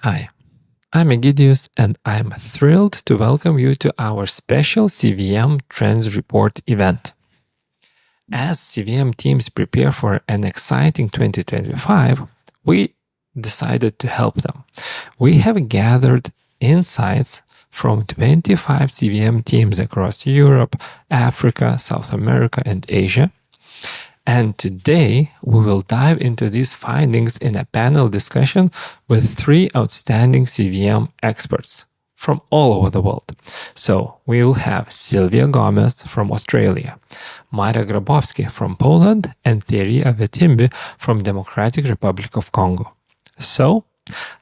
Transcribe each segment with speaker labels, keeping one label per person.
Speaker 1: Hi, I'm Egidijus, and I'm thrilled to welcome you to our special CVM Trends Report event. As CVM teams prepare for an exciting 2025, we decided to help them. We have gathered insights from 25 CVM teams across Europe, Africa, South America, and Asia. And today, we will dive into these findings in a panel discussion with three outstanding CVM experts from all over the world. So, we will have Silvia Gomez from Australia, Marek Grabowski from Poland, and Thierry Awetimbi from Democratic Republic of Congo. So,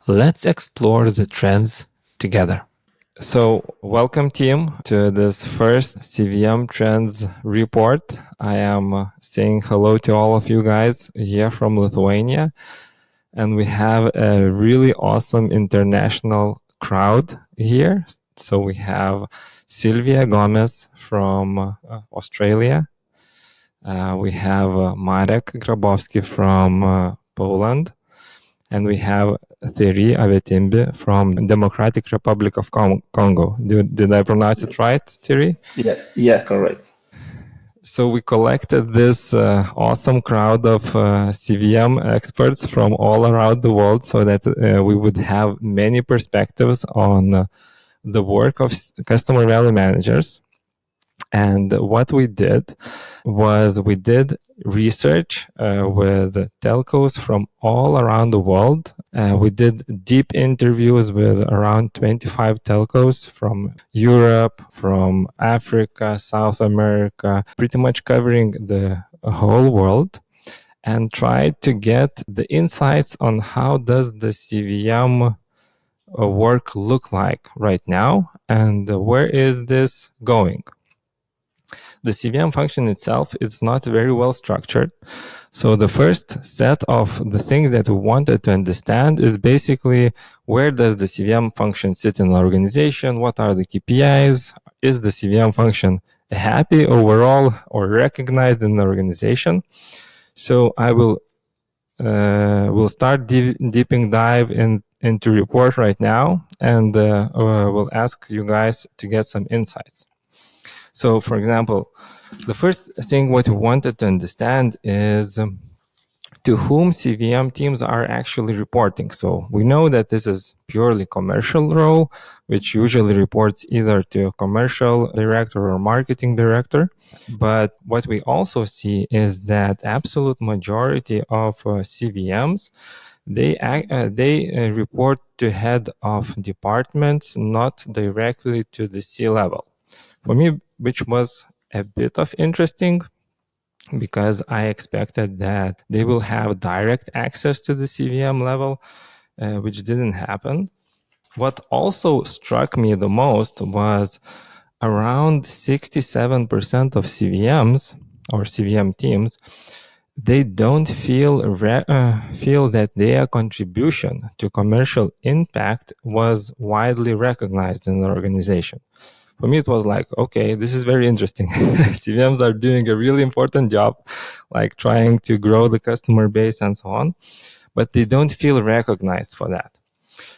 Speaker 1: let's explore the trends together. So, welcome team to this first CVM Trends report. I am saying hello to all of you guys here from Lithuania. And we have a really awesome international crowd here. So we have Silvia Gomez from Australia. We have Marek Grabowski from Poland. And we have Thierry Awetimbi from Democratic Republic of Congo. Did I pronounce it right, Thierry?
Speaker 2: Yeah, correct.
Speaker 1: So we collected this awesome crowd of CVM experts from all around the world so that we would have many perspectives on the work of customer value managers. And what we did was we did research with telcos from all around the world. We did deep interviews with around 25 telcos from Europe, from Africa, South America, pretty much covering the whole world, and tried to get the insights on how does the CVM work look like right now and where is this going. The CVM function itself is not very well structured. So the first set of the things that we wanted to understand is basically where does the CVM function sit in the organization? What are the KPIs? Is the CVM function happy overall or recognized in the organization? So I will start deeping dive into report right now, and we'll ask you guys to get some insights. So, for example, the first thing what we wanted to understand is to whom CVM teams are actually reporting. So we know that this is purely commercial role, which usually reports either to a commercial director or marketing director. But what we also see is that absolute majority of CVMs, they report to head of departments, not directly to the C-level. For me, which was a bit of interesting because I expected that they will have direct access to the CVM level, which didn't happen. What also struck me the most was around 67% of CVMs or CVM teams, they don't feel that their contribution to commercial impact was widely recognized in the organization. For me, it was like, okay, this is very interesting. CVMs are doing a really important job, like trying to grow the customer base and so on, but they don't feel recognized for that.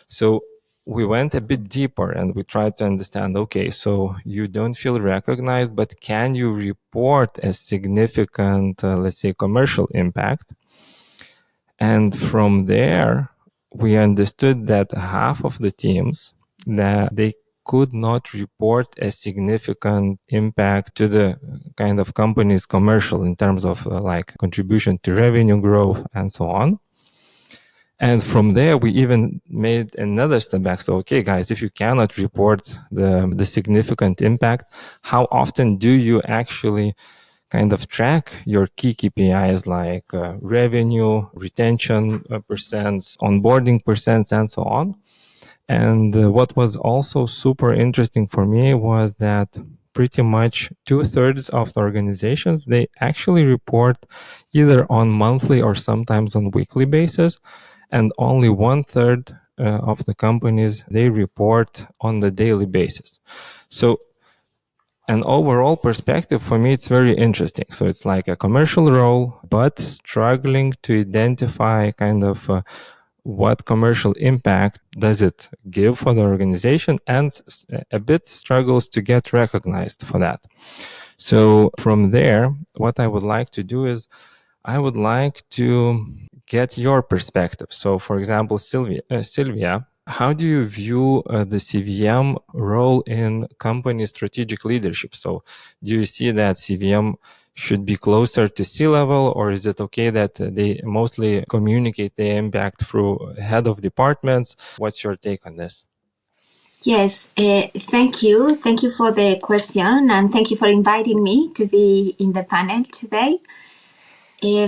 Speaker 1: So we went a bit deeper and we tried to understand, okay, so you don't feel recognized, but can you report a significant, let's say, commercial impact? And from there, we understood that half of the teams, that they could not report a significant impact to the kind of company's commercial in terms of like contribution to revenue growth and so on. And from there, we even made another step back. So, okay, guys, if you cannot report the significant impact, how often do you actually kind of track your key KPIs like revenue, retention percents, onboarding percents, and so on? And what was also super interesting for me was that pretty much 2/3 of the organizations, they actually report either on monthly or sometimes on weekly basis. And only 1/3 of the companies, they report on the daily basis. So an overall perspective, for me, it's very interesting. So it's like a commercial role, but struggling to identify kind of what commercial impact does it give for the organization, and a bit struggles to get recognized for that. So from there, what I would like to do is I would like to get your perspective. So for example, Silvia, how do you view the CVM role in company strategic leadership? So do you see that CVM should be closer to C-level, or is it okay that they mostly communicate the impact through head of departments? What's your take on this?
Speaker 2: Yes, thank you. Thank you for the question, and thank you for inviting me to be in the panel today.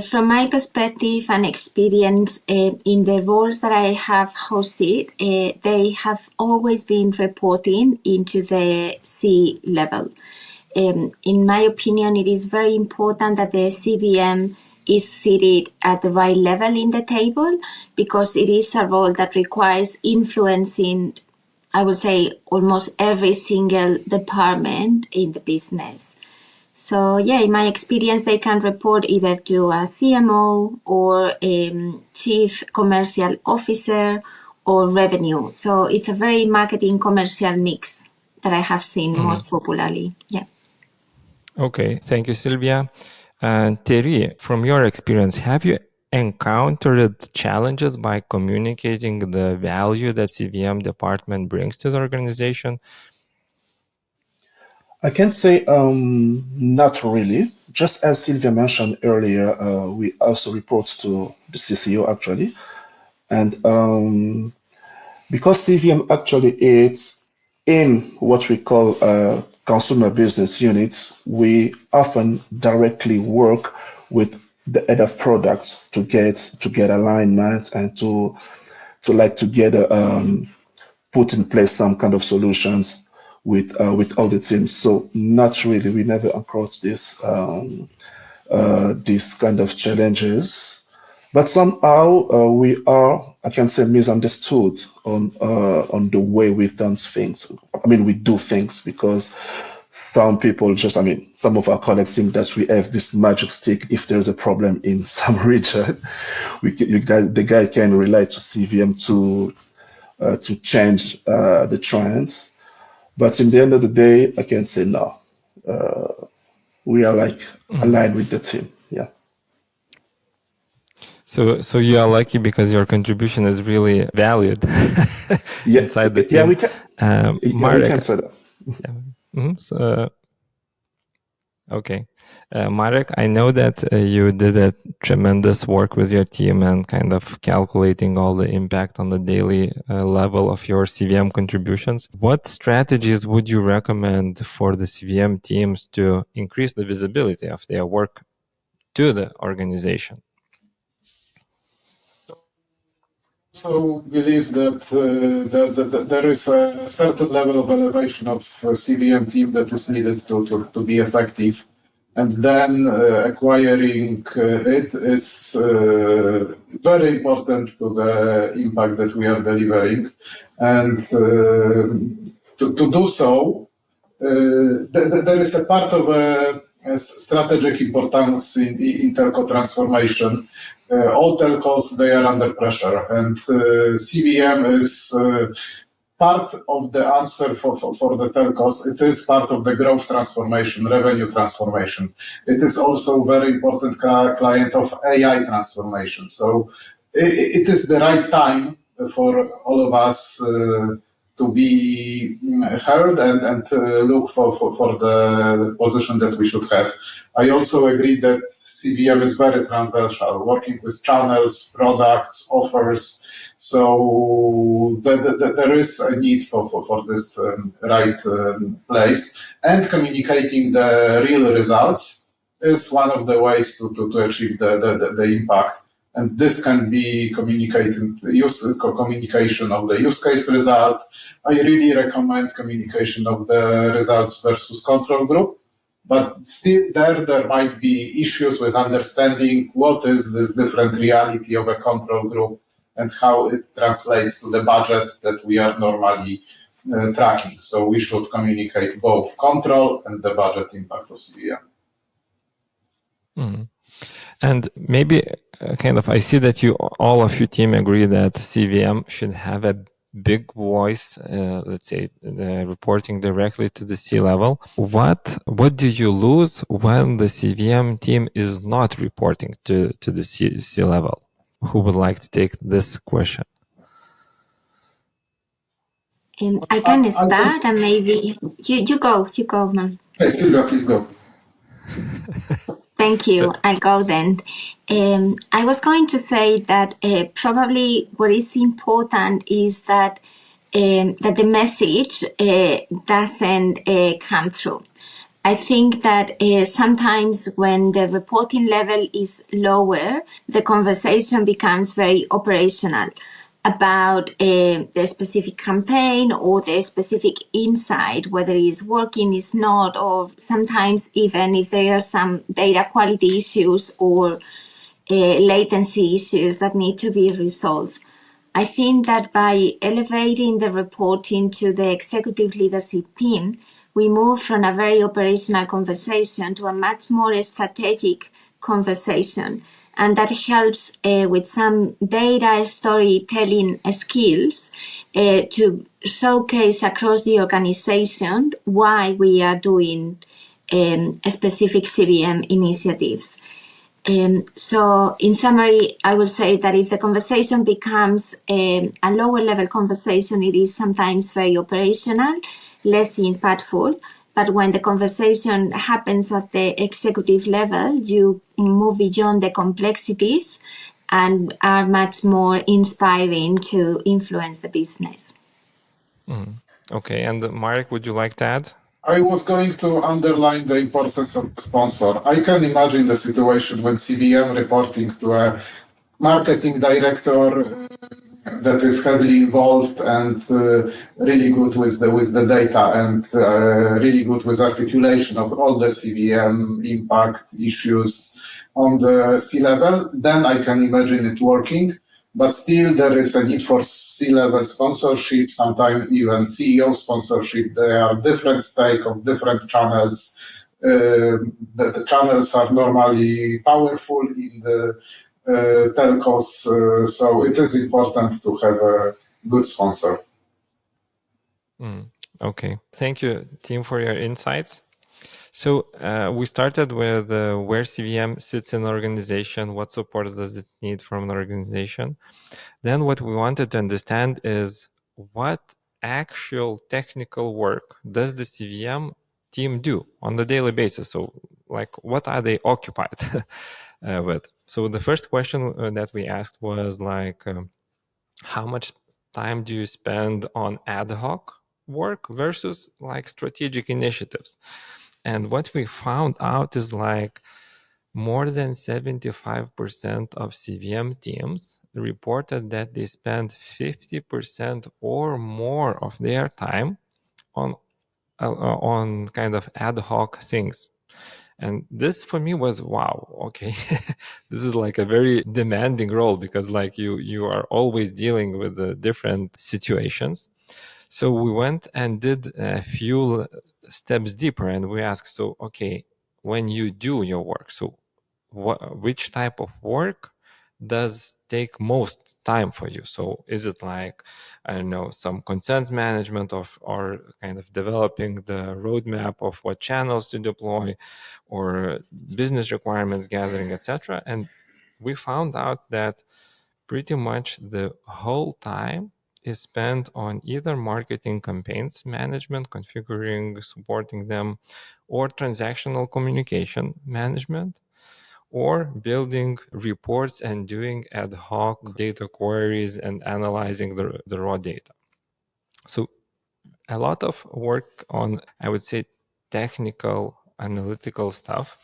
Speaker 2: From my perspective and experience in the roles that I have hosted, they have always been reporting into the C-level. In my opinion, it is very important that the CVM is seated at the right level in the table, because it is a role that requires influencing, I would say, almost every single department in the business. So yeah, in my experience, they can report either to a CMO or chief commercial officer or revenue. So it's a very marketing commercial mix that I have seen most popularly. Yeah.
Speaker 1: Okay, thank you, Silvia. And Thierry, from your experience, have you encountered challenges by communicating the value that CVM department brings to the organization?
Speaker 3: I can say not really. Just as Sylvia mentioned earlier, we also report to the CCO actually, and because CVM actually is in what we call consumer business units, we often directly work with the head of products to get alignment and to together put in place some kind of solutions with all the teams. So not really, we never approach these kind of challenges, but somehow we are, I can say, misunderstood on the way we've done things. I mean, we do things because some people just, I mean, some of our colleagues think that we have this magic stick. If there's a problem in some region, the guy can rely to CVM to change the trends. But in the end of the day, I can say no. We are like aligned with the team. Yeah.
Speaker 1: So you are lucky because your contribution is really valued inside the team.
Speaker 3: Yeah, we can.
Speaker 1: Marek,
Speaker 3: we can say that.
Speaker 1: Yeah. Okay. Marek, I know that you did a tremendous work with your team and kind of calculating all the impact on the daily level of your CVM contributions. What strategies would you recommend for the CVM teams to increase the visibility of their work to the organization?
Speaker 4: So believe that there is a certain level of elevation of CVM team that is needed to be effective, and then acquiring it is very important to the impact that we are delivering, and to do so, there is a part of a strategic importance in telco transformation. All telcos, they are under pressure, and CVM is part of the answer for the telcos. It is part of the growth transformation, revenue transformation. It is also very important client of AI transformation. So it is the right time for all of us to be heard and look for the position that we should have. I also agree that CVM is very transversal, working with channels, products, offers. So there is a need for this right place, and communicating the real results is one of the ways to achieve the impact. And this can be communication of the use case result. I really recommend communication of the results versus control group, but still there might be issues with understanding what is this different reality of a control group and how it translates to the budget that we are normally tracking. So we should communicate both control and the budget impact of CVM.
Speaker 1: Mm-hmm. And maybe I see that all of you team agree that CVM should have a big voice, let's say, reporting directly to the C-level. What do you lose when the CVM team is not reporting to the C-level? Who would like to take this question?
Speaker 2: I can
Speaker 4: I think,
Speaker 2: start, and maybe you go, man.
Speaker 4: hey, Silvia, please go.
Speaker 2: Thank you. I'll go then. I was going to say that probably what is important is that that the message doesn't come through. I think that sometimes when the reporting level is lower, the conversation becomes very operational about the specific campaign or the specific insight, whether it's working, is not, or sometimes even if there are some data quality issues or latency issues that need to be resolved. I think that by elevating the reporting to the executive leadership team, we move from a very operational conversation to a much more strategic conversation. And that helps with some data storytelling skills to showcase across the organization why we are doing specific CVM initiatives. So in summary, I would say that if the conversation becomes a lower level conversation, it is sometimes very operational, less impactful. But when the conversation happens at the executive level, you move beyond the complexities and are much more inspiring to influence the business.
Speaker 1: Okay, and Marek, would you like to add?
Speaker 4: I was going to underline the importance of the sponsor. I can imagine the situation when CVM reporting to a marketing director that is heavily involved and really good with the data and really good with articulation of all the CVM impact issues on the C-level. Then I can imagine it working. But still, there is a need for C-level sponsorship, sometimes even CEO sponsorship. There are different stake of different channels. The channels are normally powerful in the telcos, so it is important to have a good sponsor.
Speaker 1: Okay, thank you, team, for your insights. So we started with where CVM sits in the organization, what support does it need from an organization. Then what we wanted to understand is what actual technical work does the CVM team do on a daily basis? So like what are they occupied with? So the first question that we asked was like, how much time do you spend on ad hoc work versus like strategic initiatives? And what we found out is like more than 75% of CVM teams reported that they spend 50% or more of their time on kind of ad hoc things. And this for me was, wow, okay, this is like a very demanding role because like you are always dealing with the different situations. So we went and did a few steps deeper and we asked, so, okay, when you do your work, so which type of work does take most time for you? So is it like, I don't know, some consent management or kind of developing the roadmap of what channels to deploy or business requirements gathering, etc. And we found out that pretty much the whole time is spent on either marketing campaigns management, configuring, supporting them, or transactional communication management, or building reports and doing ad hoc data queries and analyzing the raw data. So a lot of work on, I would say, technical, analytical stuff.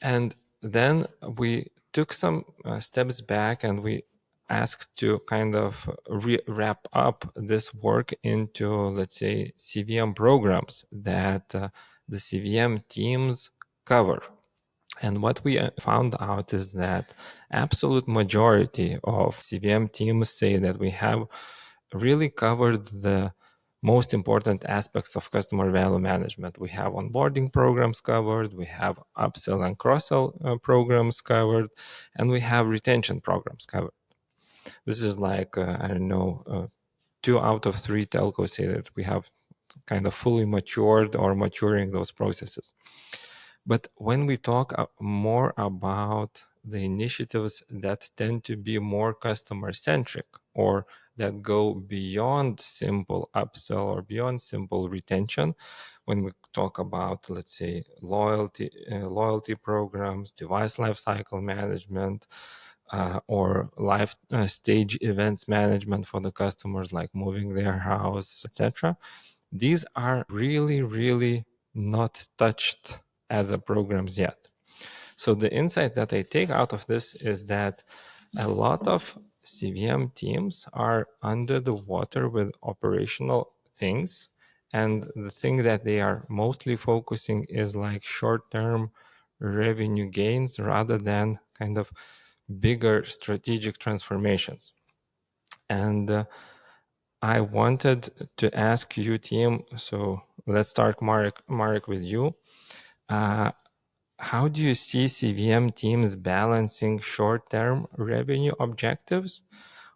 Speaker 1: And then we took some steps back and we asked to kind of wrap up this work into, let's say, CVM programs that the CVM teams cover. And what we found out is that absolute majority of CVM teams say that we have really covered the most important aspects of customer value management. We have onboarding programs covered, we have upsell and cross-sell programs covered, and we have retention programs covered. This is like, 2 out of 3 telcos say that we have kind of fully matured or maturing those processes. But when we talk more about the initiatives that tend to be more customer-centric or that go beyond simple upsell or beyond simple retention, when we talk about, let's say, loyalty programs, device lifecycle management, or life stage events management for the customers, like moving their house, etc. These are really, really not touched as a programs yet. So the insight that I take out of this is that a lot of CVM teams are under the water with operational things, and the thing that they are mostly focusing is like short-term revenue gains rather than kind of bigger strategic transformations. And I wanted to ask you, team, so let's start, Marek, with you. How do you see CVM teams balancing short-term revenue objectives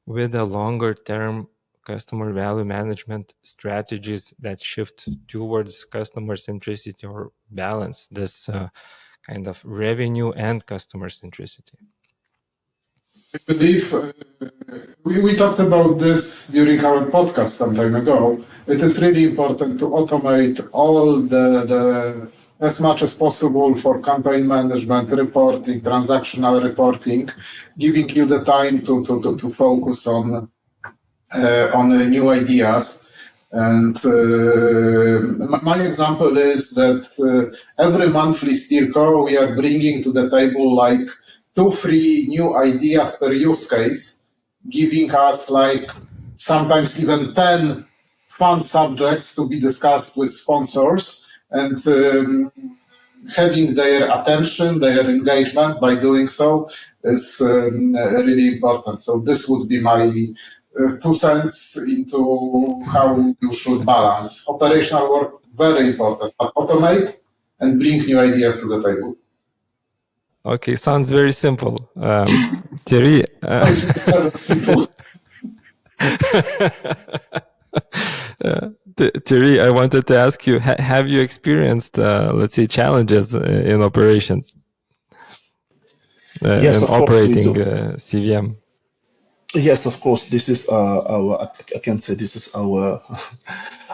Speaker 1: with the longer-term customer value management strategies that shift towards customer centricity or balance this kind of revenue and customer centricity?
Speaker 4: I believe we talked about this during our podcast some time ago. It is really important to automate all the as much as possible for campaign management, reporting, transactional reporting, giving you the time to focus on new ideas. And my example is that every monthly steer call we are bringing to the table like 2-3 new ideas per use case, giving us like sometimes even 10 fun subjects to be discussed with sponsors, and having their attention, their engagement by doing so is really important. So this would be my 2 cents into how you should balance. Operational work, very important, but automate and bring new ideas to the table.
Speaker 1: Okay, sounds very simple. Thierry,
Speaker 4: simple.
Speaker 1: Thierry, I wanted to ask you, have you experienced, let's say, challenges in operations?
Speaker 3: Yes,
Speaker 1: in
Speaker 3: of course we
Speaker 1: operating
Speaker 3: do.
Speaker 1: CVM?
Speaker 3: Yes, of course. This is I can say this is our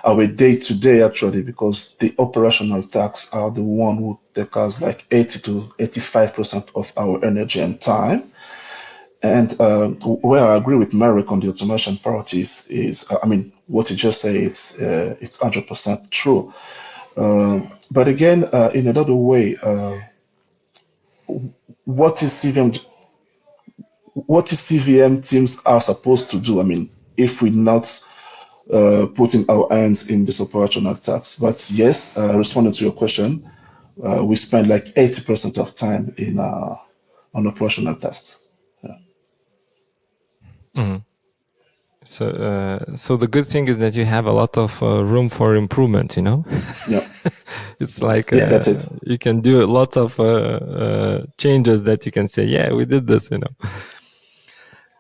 Speaker 3: our day to day actually, because the operational tasks are the one who take us like 80 to 85% of our energy and time. And where I agree with Marek on the automation part is I mean, what you just say, it's 100% true. But again, in another way, what is CVM teams are supposed to do? I mean, if we're not putting our hands in this operational tasks. But yes, responding to your question, we spend like 80% of time in on operational tasks. Yeah.
Speaker 1: Mm-hmm. So the good thing is that you have a lot of room for improvement, you know?
Speaker 3: Yeah.
Speaker 1: It's like
Speaker 3: Yeah, that's it.
Speaker 1: you can do lots of changes that you can say, yeah, we did this, you know?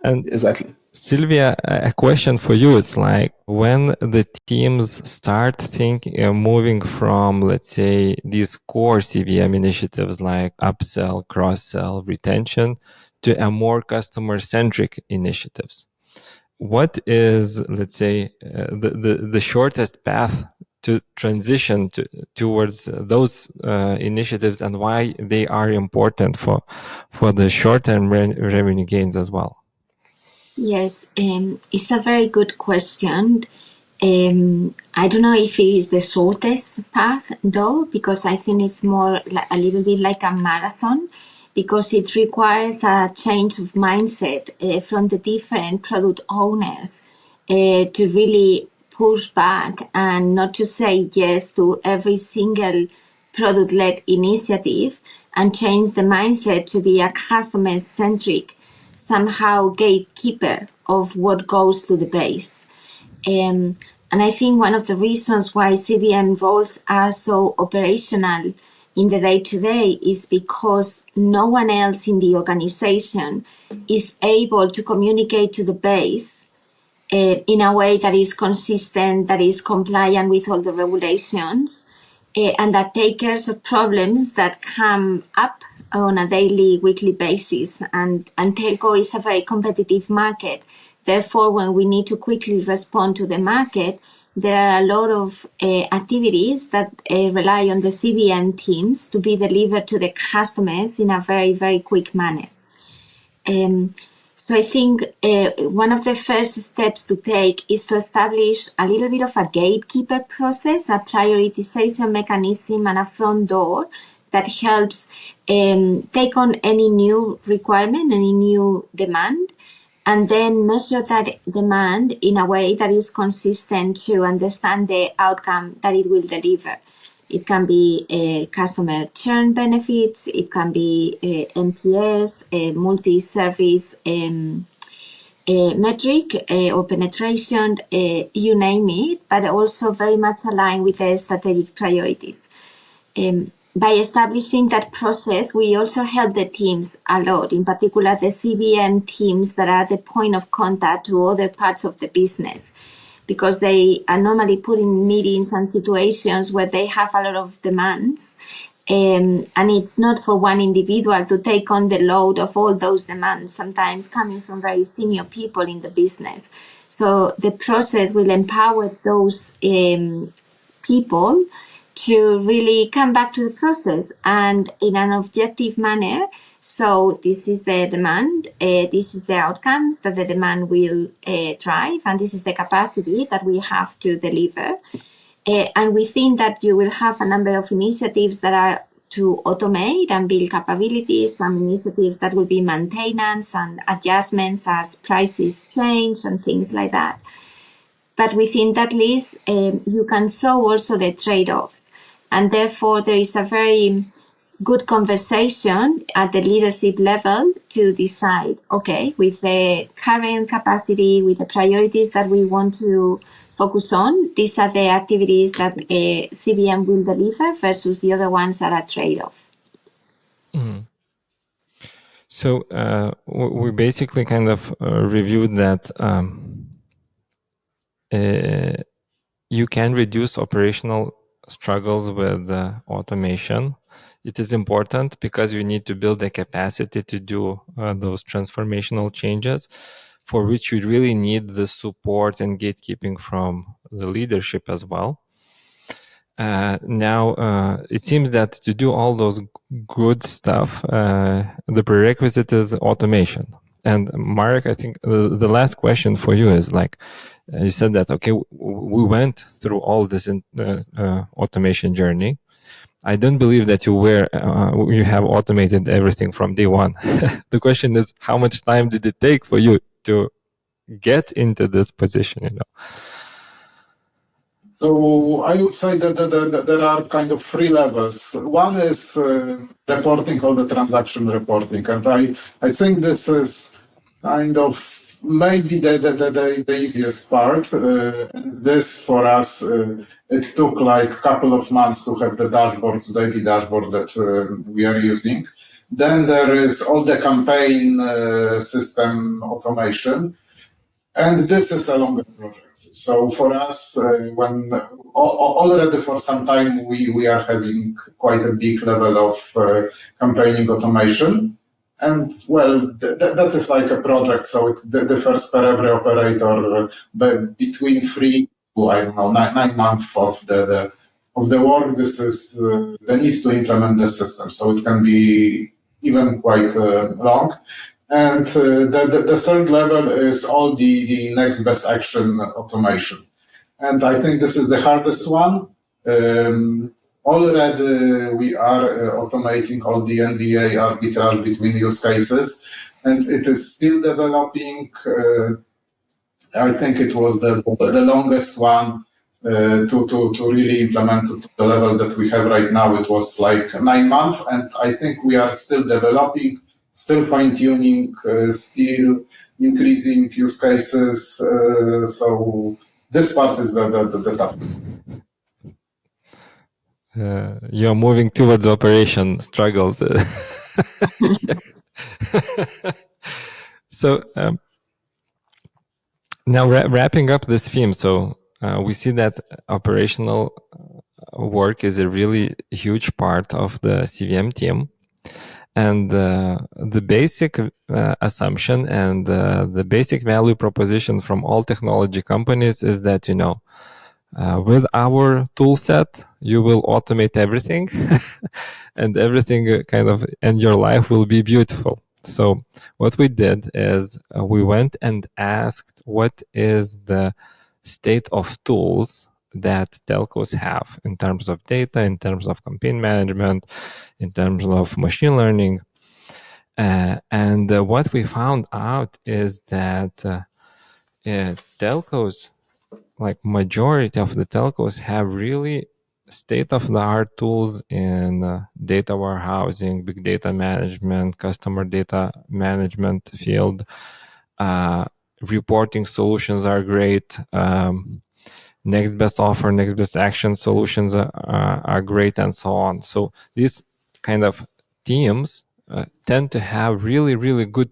Speaker 1: And
Speaker 3: Exactly.
Speaker 1: Silvia, a question for you. It's like when the teams start thinking, moving from, let's say, these core CVM initiatives like upsell, cross-sell, retention, to a more customer-centric initiatives. What is, let's say, the shortest path to transition towards those initiatives, and why they are important for the short-term revenue gains as well?
Speaker 2: Yes, it's a very good question. I don't know if it is the shortest path though, because I think it's more like a little bit like a marathon, because it requires a change of mindset from the different product owners to really push back and not to say yes to every single product-led initiative, and change the mindset to be a customer-centric, somehow gatekeeper of what goes to the base. And I think one of the reasons why CVM roles are so operational in the day-to-day is because no one else in the organization is able to communicate to the base in a way that is consistent, that is compliant with all the regulations, and that take care of problems that come up on a daily, weekly basis. And telco is a very competitive market. Therefore, when we need to quickly respond to the market, there are a lot of activities that rely on the CVM teams to be delivered to the customers in a very, very quick manner. So I think one of the first steps to take is to establish a little bit of a gatekeeper process, a prioritization mechanism, and a front door that helps take on any new requirement, any new demand, and then measure that demand in a way that is consistent to understand the outcome that it will deliver. It can be customer churn benefits, it can be NPS, multi-service metric or penetration, you name it, but also very much aligned with the strategic priorities. By establishing that process, we also help the teams a lot, in particular the CVM teams that are the point of contact to other parts of the business, because they are normally put in meetings and situations where they have a lot of demands. And it's not for one individual to take on the load of all those demands, sometimes coming from very senior people in the business. So the process will empower those people to really come back to the process and in an objective manner. So this is the demand, this is the outcomes that the demand will drive, and this is the capacity that we have to deliver. And we think that you will have a number of initiatives that are to automate and build capabilities, some initiatives that will be maintenance and adjustments as prices change and things like that. But within that list, you can show also the trade-offs. And therefore, there is a very good conversation at the leadership level to decide, okay, with the current capacity, with the priorities that we want to focus on, these are the activities that CVM will deliver versus the other ones that are trade-off.
Speaker 1: Mm. So we basically kind of reviewed that you can reduce operational struggles with automation. It is important because you need to build the capacity to do those transformational changes, for which you really need the support and gatekeeping from the leadership as well. Now, it seems that to do all those good stuff, the prerequisite is automation. And Marek, I think the last question for you is like, you said that, okay, we went through all this automation journey. I don't believe that you have automated everything from day one. The question is, how much time did it take for you to get into this position? You know.
Speaker 4: So I would say that there are kind of three levels. One is reporting, all the transaction reporting, and I think this is kind of maybe the easiest part. And this for us, it took like a couple of months to have the dashboards, daily dashboard that we are using. Then there is all the campaign system automation. And this is a longer project. So for us, when already for some time, we are having quite a big level of campaigning automation. And well, that is like a project. So it differs per every operator between 3 to, I don't know, 9 months of the work. This is the need to implement the system. So it can be even quite long. And the third level is all the next best action automation. And I think this is the hardest one. Already we are automating all the NBA arbitrage between use cases, and it is still developing. I think it was the longest one to really implement to the level that we have right now. It was like 9 months, and I think we are still developing, still fine-tuning, still increasing use cases. So this part is the toughest.
Speaker 1: You're moving towards operation struggles. So now wrapping up this theme, so we see that operational work is a really huge part of the CVM team. And the basic assumption and the basic value proposition from all technology companies is that, with our tool set, you will automate everything and everything and your life will be beautiful. So what we did is we went and asked what is the state of tools that telcos have in terms of data, in terms of campaign management, in terms of machine learning. And what we found out is that telcos, like majority of the telcos, have really state-of-the-art tools in data warehousing, big data management, customer data management field. Reporting solutions are great. Next best offer, next best action solutions are great, and so on. So these kind of teams tend to have really, really good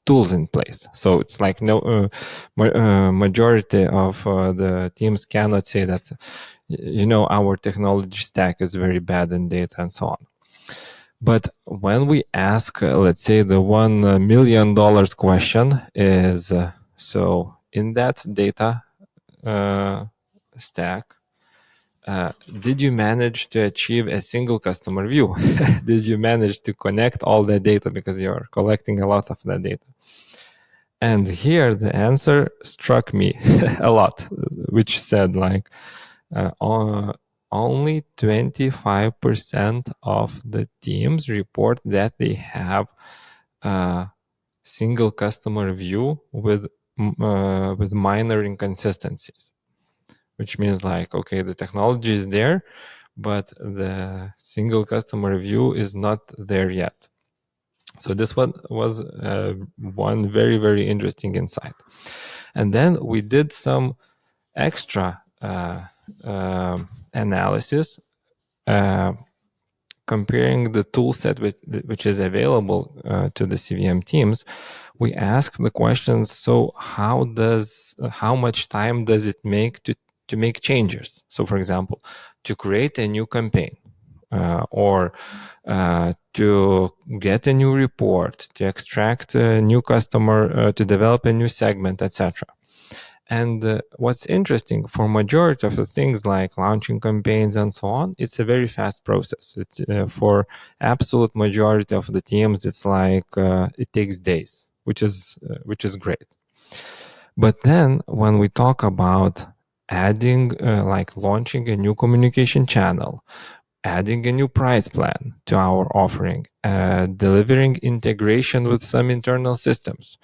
Speaker 1: tools in place. So it's like majority of the teams cannot say that, our technology stack is very bad in data and so on. But when we ask, let's say the $1 million question is, so in that data stack, did you manage to achieve a single customer view? Did you manage to connect all the data, because you're collecting a lot of that data? And here the answer struck me a lot, which said like only 25% of the teams report that they have a single customer view with minor inconsistencies, which means like, okay, the technology is there, but the single customer view is not there yet. So this one was one very, very interesting insight. And then we did some extra analysis comparing the tool set which is available to the CVM teams. We asked the questions, so how much time does it make to make changes? So for example, to create a new campaign, or to get a new report, to extract a new customer, to develop a new segment, etc. And what's interesting, for majority of the things like launching campaigns and so on, it's a very fast process. It's for absolute majority of the teams, it's like it takes days, which is great. But then when we talk about adding, like launching a new communication channel, adding a new price plan to our offering, delivering integration with some internal systems,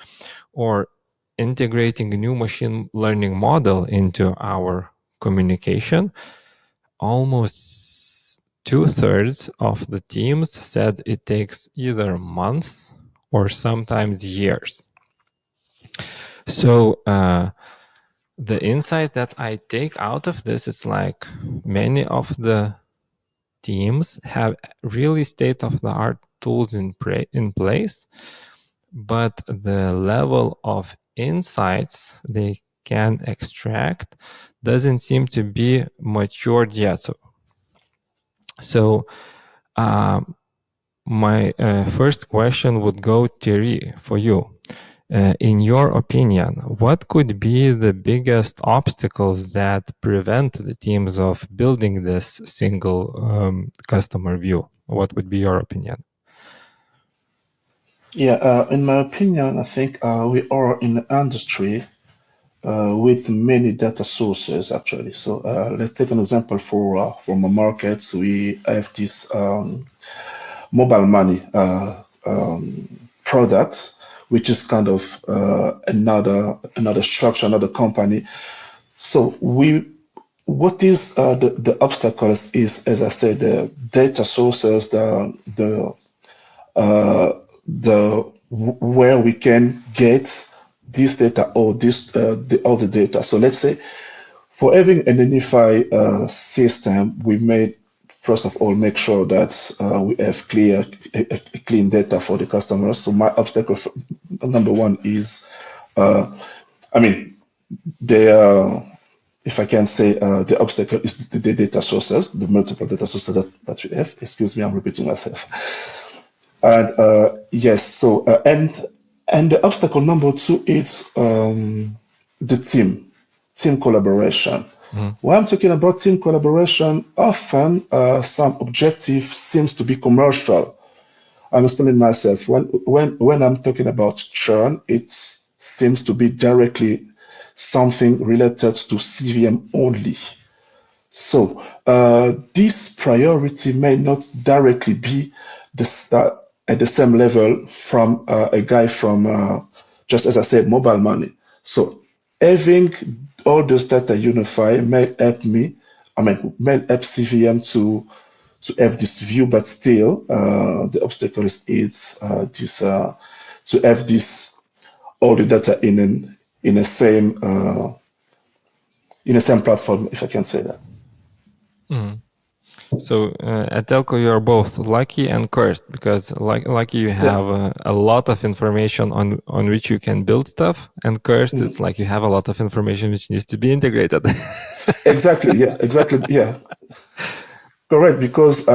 Speaker 1: or integrating a new machine learning model into our communication, almost 2/3 of the teams said it takes either months or sometimes years. So the insight that I take out of this is like many of the teams have really state-of-the-art tools in place, but the level of insights they can extract doesn't seem to be matured yet. So my first question would go, Thierry, for you. In your opinion, what could be the biggest obstacles that prevent the teams of building this single customer view? What would be your opinion?
Speaker 3: Yeah, in my opinion, I think we are in an industry with many data sources actually. So let's take an example for my markets. We have this mobile money product, which is kind of another structure, another company. So what is the obstacles is, as I said, the data sources, the where we can get this data or all the data. So let's say for having an unified system, we may first of all make sure that we have clean data for the customers. So my obstacle number one is, if I can say, the obstacle is the data sources, the multiple data sources that we have. Excuse me, I'm repeating myself. And and the obstacle number two is the team collaboration. When I'm talking about team collaboration, often some objective seems to be commercial. I'm explaining myself. When I'm talking about churn, it seems to be directly something related to CVM only. So this priority may not directly be at the same level from a guy from, just as I said, mobile money. So having all this data unified may help may help CVM to have this view, but still the obstacle is this to have this all the data in a same platform, if I can say that.
Speaker 1: So at Telco, you're both lucky and cursed, because lucky you have a lot of information on which you can build stuff, and cursed it's like you have a lot of information which needs to be integrated.
Speaker 3: Exactly. Yeah. Correct, because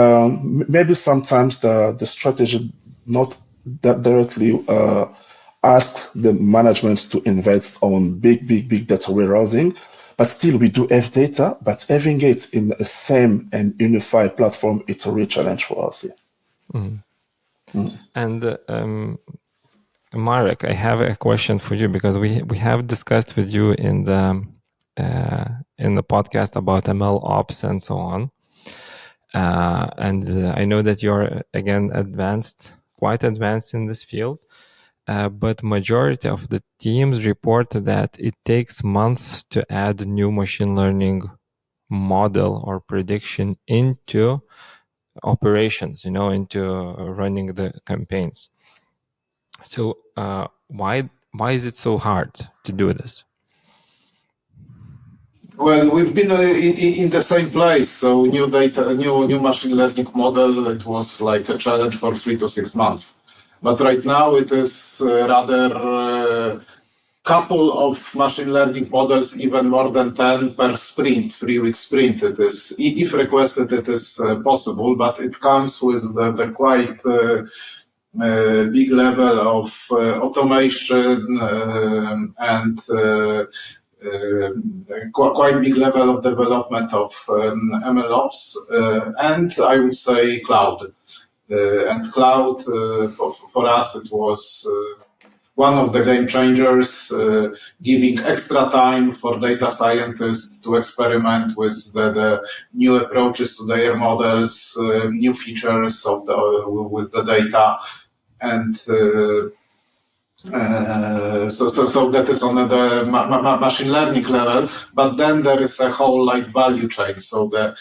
Speaker 3: maybe sometimes the strategy not that directly ask the management to invest on big data warehousing, but still we do have data, but having it in the same and unified platform, it's a real challenge for us.
Speaker 1: And Marek, I have a question for you, because we have discussed with you in the podcast about ML ops and so on. And I know that you're again quite advanced in this field. But majority of the teams report that it takes months to add new machine learning model or prediction into operations, into running the campaigns. So why is it so hard to do this?
Speaker 4: Well, we've been in the same place. So new data, new machine learning model, it was like a challenge for 3 to 6 months. But right now it is rather couple of machine learning models, even more than 10 per sprint, 3-week sprint. It is, if requested, it is possible, but it comes with the quite big level of automation and quite big level of development of MLOps, and I would say cloud. And cloud, for us, it was one of the game changers, giving extra time for data scientists to experiment with the new approaches to their models, new features with the data, and so that is on the machine learning level. But then there is a whole value chain. So the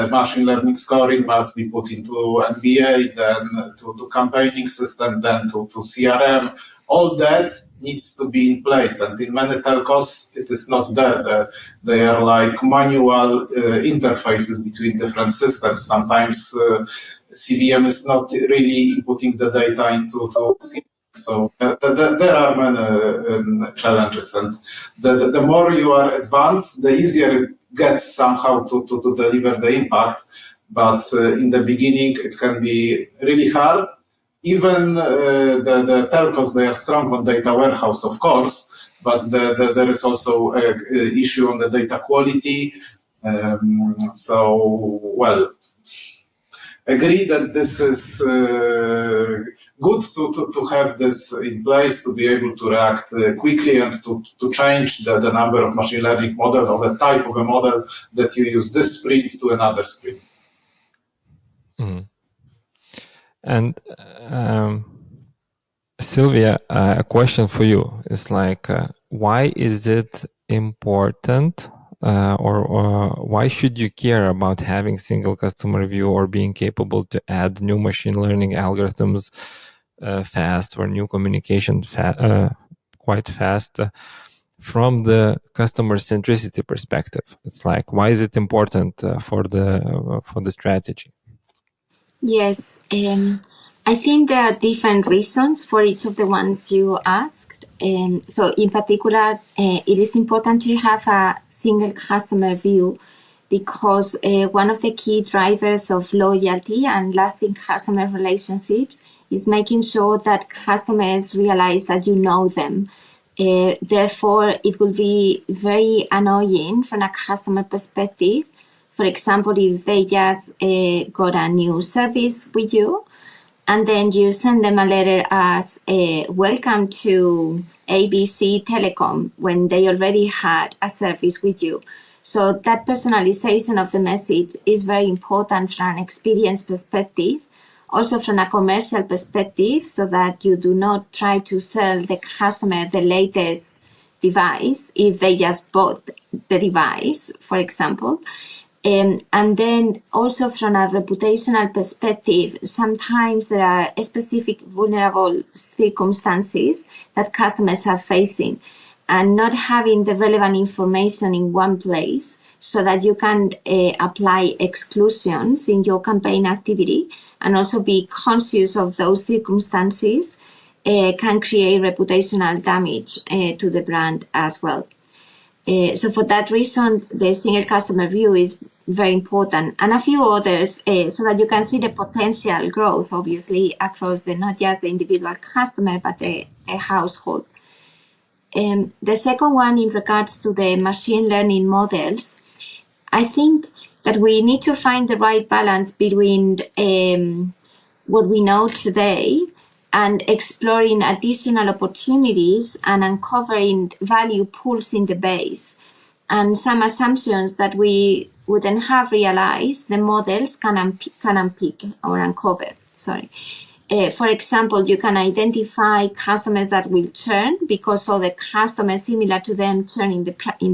Speaker 4: machine learning scoring must be put into NBA, then to campaigning system, then to CRM. All that needs to be in place, and in many telcos it is not there. They are like manual interfaces between different systems. Sometimes CVM is not really putting the data into CVM. So there are many challenges, and the more you are advanced, the easier it gets somehow to deliver the impact. But in the beginning, it can be really hard. Even the telcos, they are strong on data warehouse, of course, but there is also an issue on the data quality. Agree that this is good to have this in place, to be able to react quickly and to change the number of machine learning model or the type of a model that you use this sprint to another sprint.
Speaker 1: And Silvia, a question for you is why is it important, or why should you care about having single customer view or being capable to add new machine learning algorithms fast, or new communication quite fast from the customer centricity perspective. It's like, why is it important for the strategy?
Speaker 2: Yes, I think there are different reasons for each of the ones you asked. So in particular, it is important to have a single customer view because one of the key drivers of loyalty and lasting customer relationships is making sure that customers realize that you know them. Therefore, it will be very annoying from a customer perspective. For example, if they just got a new service with you, and then you send them a letter as welcome to ABC Telecom when they already had a service with you. So that personalization of the message is very important from an experience perspective, also from a commercial perspective, so that you do not try to sell the customer the latest device if they just bought the device, for example. And then also from a reputational perspective, sometimes there are specific vulnerable circumstances that customers are facing, and not having the relevant information in one place so that you can apply exclusions in your campaign activity and also be conscious of those circumstances can create reputational damage to the brand as well. So for that reason, the single customer view is very important, and a few others so that you can see the potential growth, obviously, across not just the individual customer, but the household. The second one, in regards to the machine learning models, I think that we need to find the right balance between what we know today and exploring additional opportunities and uncovering value pools in the base. And some assumptions that we wouldn't have realized the models can unpick or uncover. Sorry. For example, you can identify customers that will churn because other customers similar to them churn in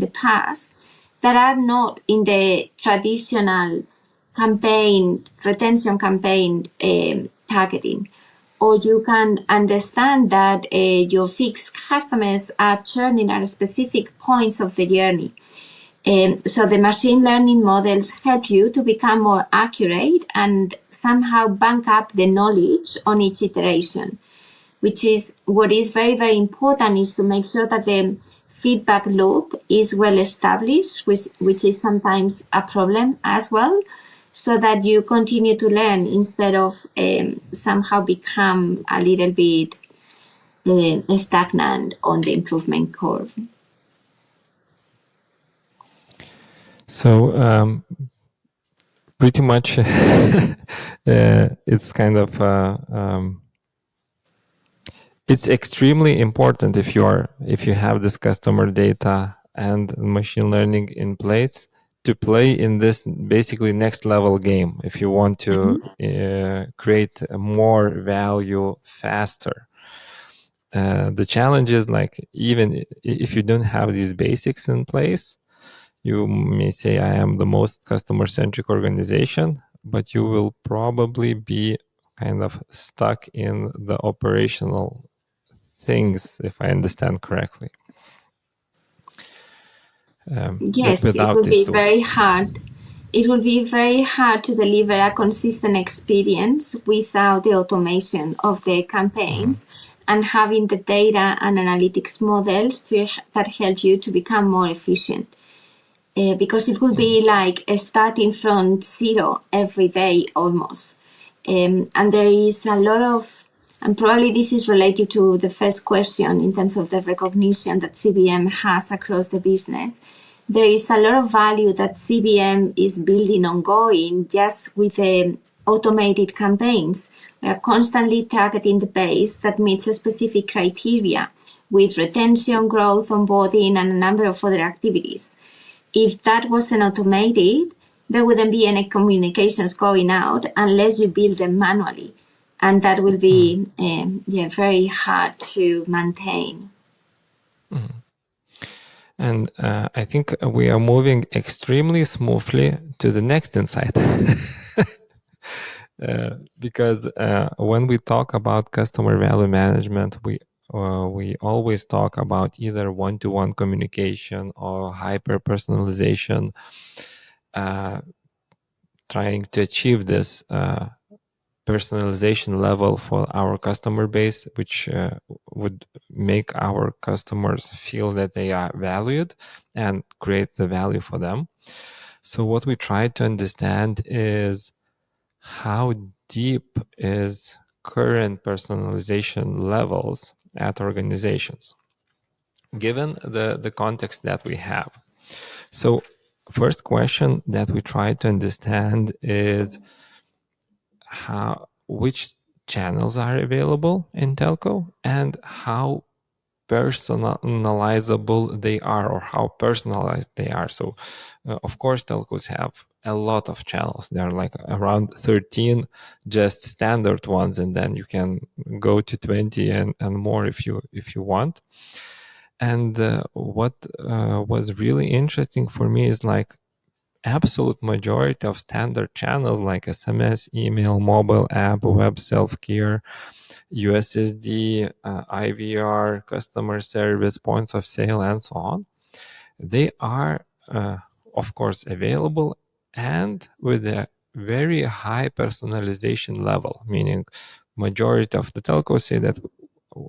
Speaker 2: the past that are not in the traditional retention campaign targeting. Or you can understand that your fixed customers are churning at specific points of the journey. So the machine learning models help you to become more accurate and somehow bank up the knowledge on each iteration, which is what is very, very important, is to make sure that the feedback loop is well established, which is sometimes a problem as well, so that you continue to learn instead of somehow become a little bit stagnant on the improvement curve.
Speaker 1: So pretty much it's kind of it's extremely important if you have this customer data and machine learning in place to play in this basically next level game if you want to create more value faster. The challenge is, like, even if you don't have these basics in place, you may say, I am the most customer-centric organization, but you will probably be kind of stuck in the operational things, if I understand correctly.
Speaker 2: Yes, it will be very hard. It will be very hard to deliver a consistent experience without the automation of the campaigns and having the data and analytics models that help you to become more efficient. Because it will be like starting from zero every day almost. And there is a lot of, and probably this is related to the first question in terms of the recognition that CVM has across the business. There is a lot of value that CVM is building ongoing just with the automated campaigns. We are constantly targeting the base that meets a specific criteria with retention, growth, onboarding, and a number of other activities. If that wasn't automated, there wouldn't be any communications going out unless you build them manually. And that will be very hard to maintain.
Speaker 1: And I think we are moving extremely smoothly to the next insight. Because when we talk about customer value management, we always talk about either one-to-one communication or hyper-personalization, trying to achieve this personalization level for our customer base, which would make our customers feel that they are valued and create the value for them. So what we try to understand is how deep is current personalization levels at organizations, given the context that we have. So first question that we try to understand is which channels are available in telco and how personalizable they are, or how personalized they are. So of course telcos have a lot of channels. There are like around 13 just standard ones, and then you can go to 20 and more if you want. And what was really interesting for me is like absolute majority of standard channels like SMS, email, mobile app, web self-care, USSD, IVR, customer service, points of sale, and so on. They are, of course, available and with a very high personalization level, meaning majority of the telcos say that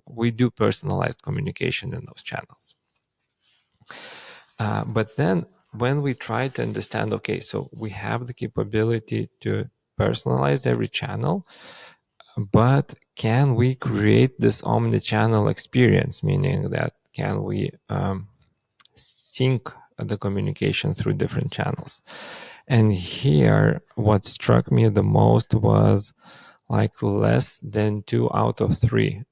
Speaker 1: we do personalized communication in those channels. But then when we try to understand, okay, so we have the capability to personalize every channel, but can we create this omnichannel experience, meaning that can we sync the communication through different channels? And here, what struck me the most was like less than 2 out of 3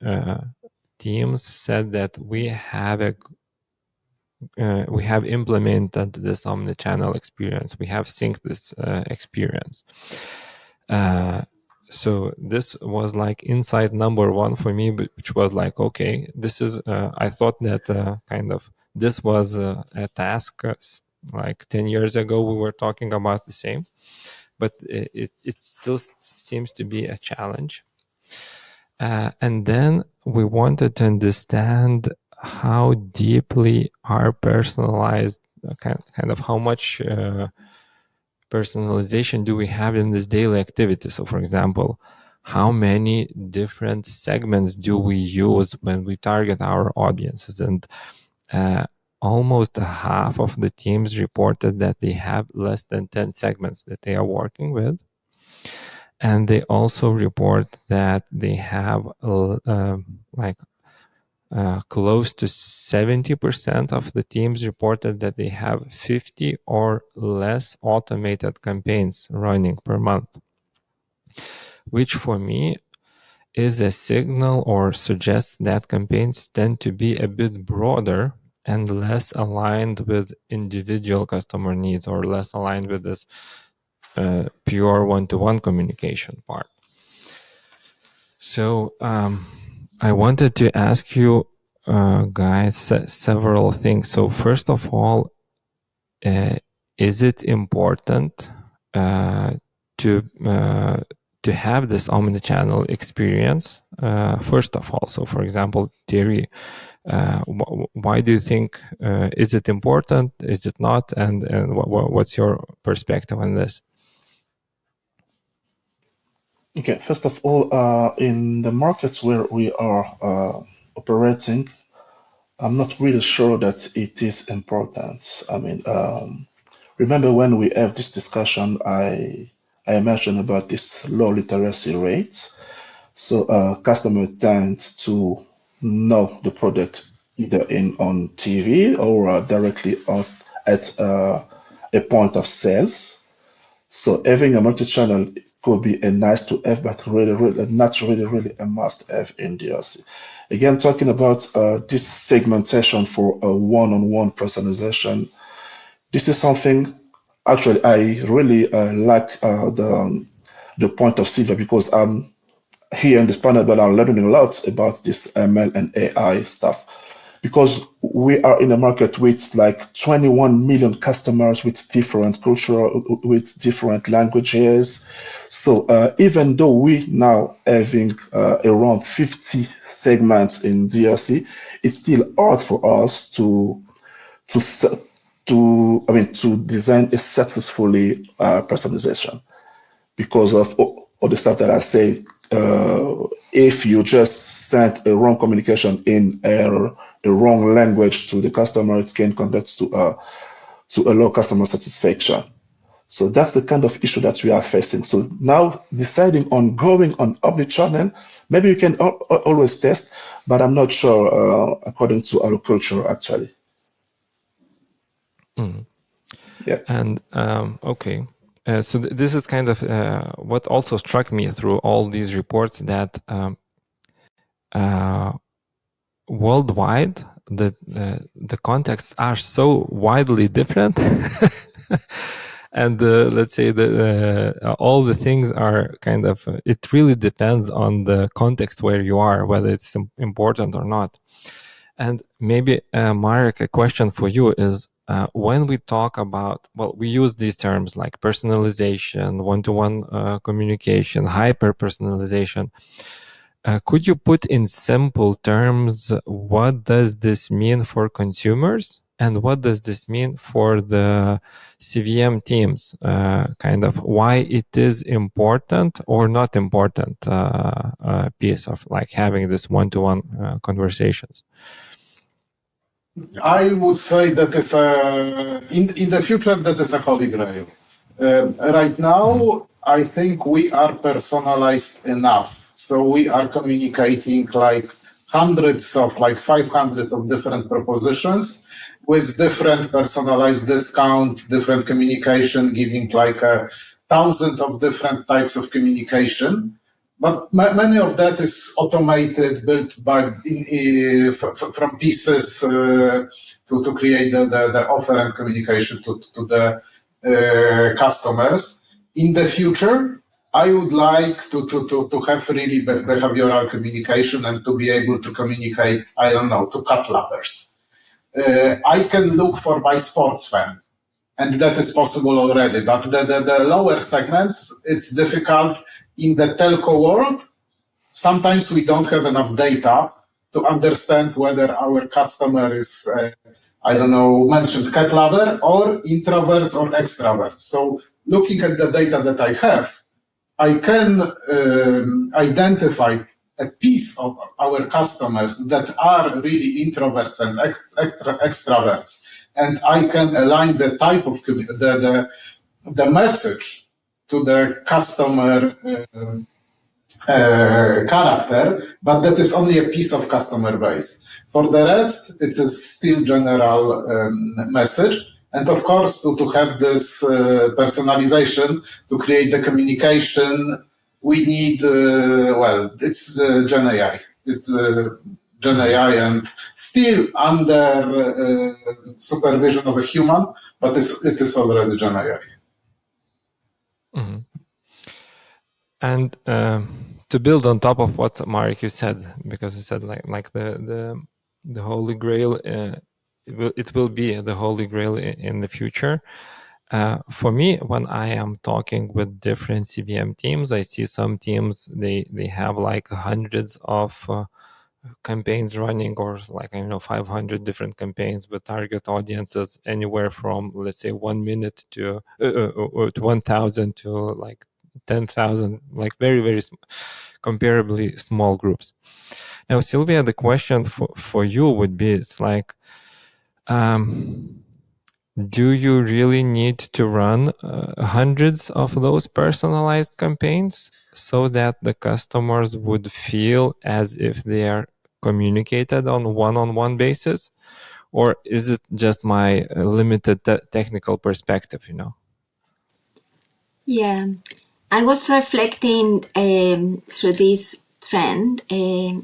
Speaker 1: teams said that we have implemented this omnichannel experience. We have synced this experience. So this was like insight number 1 for me, which was like, okay, this is, I thought that this was a task like 10 years ago, we were talking about the same, but it still seems to be a challenge. And then we wanted to understand how deeply are personalized, kind of how much personalization do we have in this daily activity. So for example, how many different segments do we use when we target our audiences? And almost half of the teams reported that they have less than 10 segments that they are working with. And they also report that they have close to 70% of the teams reported that they have 50 or less automated campaigns running per month, which for me is a signal or suggests that campaigns tend to be a bit broader and less aligned with individual customer needs, or less aligned with this pure one-to-one communication part. So I wanted to ask you guys several things. So first of all, is it important to have this omnichannel experience? First of all, so for example, Thierry, why do you think, is it important? Is it not? And what's your perspective on this?
Speaker 3: Okay, first of all, in the markets where we are operating, I'm not really sure that it is important. I mean, remember when we have this discussion, I mentioned about this low literacy rates. So customers tend to know the product either on TV or directly at a point of sales. So having a multi-channel could be a nice to have, but really not really a must-have in DRC. Again, talking about this segmentation for a one-on-one personalization, this is something actually I really like the point of Silvia, because I'm here in this panel, but I'm learning a lot about this ML and AI stuff. because we are in a market with like 21 million customers with different culture, with different languages. So even though we now having around 50 segments in DRC, it's still hard for us to design a successfully personalization because of all the stuff that I say. If you just send a wrong communication in a wrong language to the customer, it can conduct to a low customer satisfaction. So that's the kind of issue that we are facing. So now deciding on going on omnichannel, maybe you can always test, but I'm not sure according to our culture actually. Yeah.
Speaker 1: And okay. So this is kind of what also struck me through all these reports, that worldwide the contexts are so widely different. And let's say that all the things are kind of, it really depends on the context where you are, whether it's important or not. And maybe, Marek, a question for you is, when we talk about, well, we use these terms like personalization, one-to-one communication, hyper-personalization. Could you put in simple terms, what does this mean for consumers? And what does this mean for the CVM teams? Kind of why it is important or not important piece of like having this one-to-one conversations?
Speaker 4: I would say that is in the future, that is a holy grail. Right now, I think we are personalized enough. So we are communicating like hundreds of, like 500 of different propositions with different personalized discount, different communication, giving like 1,000 of different types of communication. But many of that is automated, built by from pieces to create the offer and communication to the customers. In the future, I would like to have really behavioral communication and to be able to communicate, I don't know, to cat lovers. I can look for my sports fan, and that is possible already. But the lower segments, it's difficult. In the telco world, sometimes we don't have enough data to understand whether our customer is, I don't know, mentioned cat lover or introverts or extroverts. So looking at the data that I have, I can identify a piece of our customers that are really introverts and extroverts, and I can align the type of the message to the customer character, but that is only a piece of customer base. For the rest, it's a still general message. And of course, to have this personalization, to create the communication, we need, it's Gen AI. It's Gen AI and still under supervision of a human, but it is already Gen AI.
Speaker 1: Mm-hmm. And to build on top of what Marek you said, because you said like the Holy Grail, it will be the Holy Grail in the future. For me, when I am talking with different CVM teams, I see some teams they have like hundreds of campaigns running, or like 500 different campaigns with target audiences anywhere from, let's say, 1 minute to 1,000 to like 10,000, like very, very comparably small groups. Now, Silvia, the question for you would be, it's like, do you really need to run hundreds of those personalized campaigns so that the customers would feel as if they are communicated on one-on-one basis? Or is it just my limited technical perspective,
Speaker 2: Yeah, I was reflecting through this trend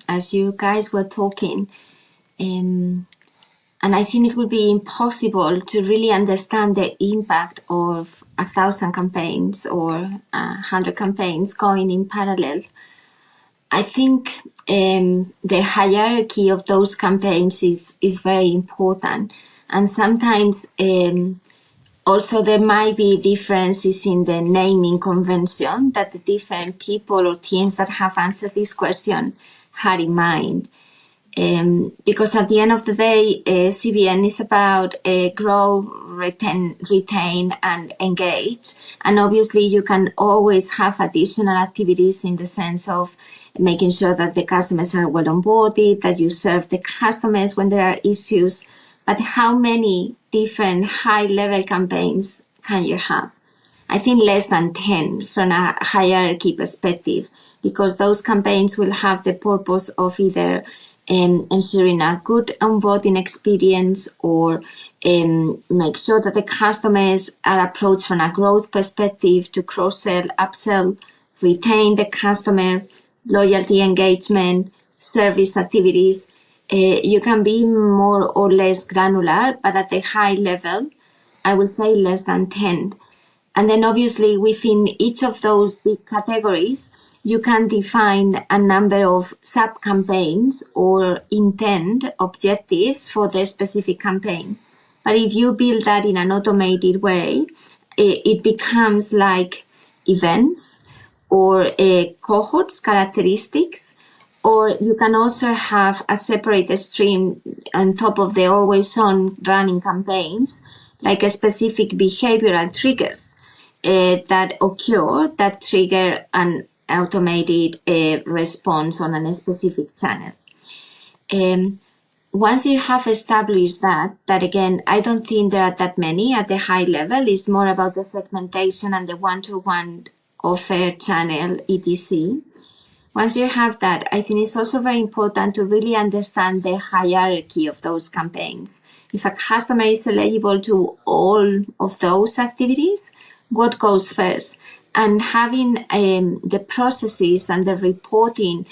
Speaker 2: as you guys were talking, and I think it will be impossible to really understand the impact of 1,000 campaigns or 100 campaigns going in parallel I think the hierarchy of those campaigns is very important. And sometimes also there might be differences in the naming convention that the different people or teams that have answered this question had in mind. Because at the end of the day, CVM is about grow, retain, and engage. And obviously, you can always have additional activities in the sense of making sure that the customers are well onboarded, that you serve the customers when there are issues. But how many different high-level campaigns can you have? I think less than 10 from a hierarchy perspective, because those campaigns will have the purpose of either ensuring a good onboarding experience or make sure that the customers are approached from a growth perspective to cross-sell, upsell, retain the customer, loyalty engagement, service activities. You can be more or less granular, but at the high level, I will say less than 10. And then obviously within each of those big categories, you can define a number of sub-campaigns or intent objectives for the specific campaign. But if you build that in an automated way, it becomes like events or cohorts characteristics, or you can also have a separate stream on top of the always on running campaigns, like a specific behavioral triggers that occur that trigger an automated response on a specific channel. Once you have established that again, I don't think there are that many at the high level. It's more about the segmentation and the one-to-one offer channel, etc. Once you have that, I think it's also very important to really understand the hierarchy of those campaigns. If a customer is eligible to all of those activities, what goes first? And having the processes and the reporting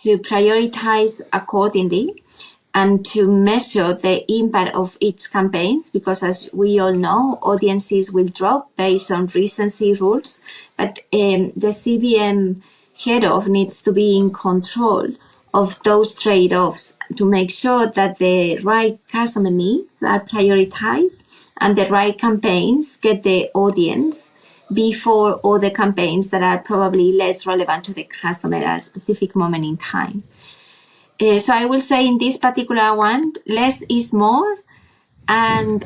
Speaker 2: to prioritize accordingly and to measure the impact of each campaigns, because as we all know, audiences will drop based on recency rules, but the CVM head of needs to be in control of those trade-offs to make sure that the right customer needs are prioritized and the right campaigns get the audience before other campaigns that are probably less relevant to the customer at a specific moment in time. So I will say in this particular one, less is more, and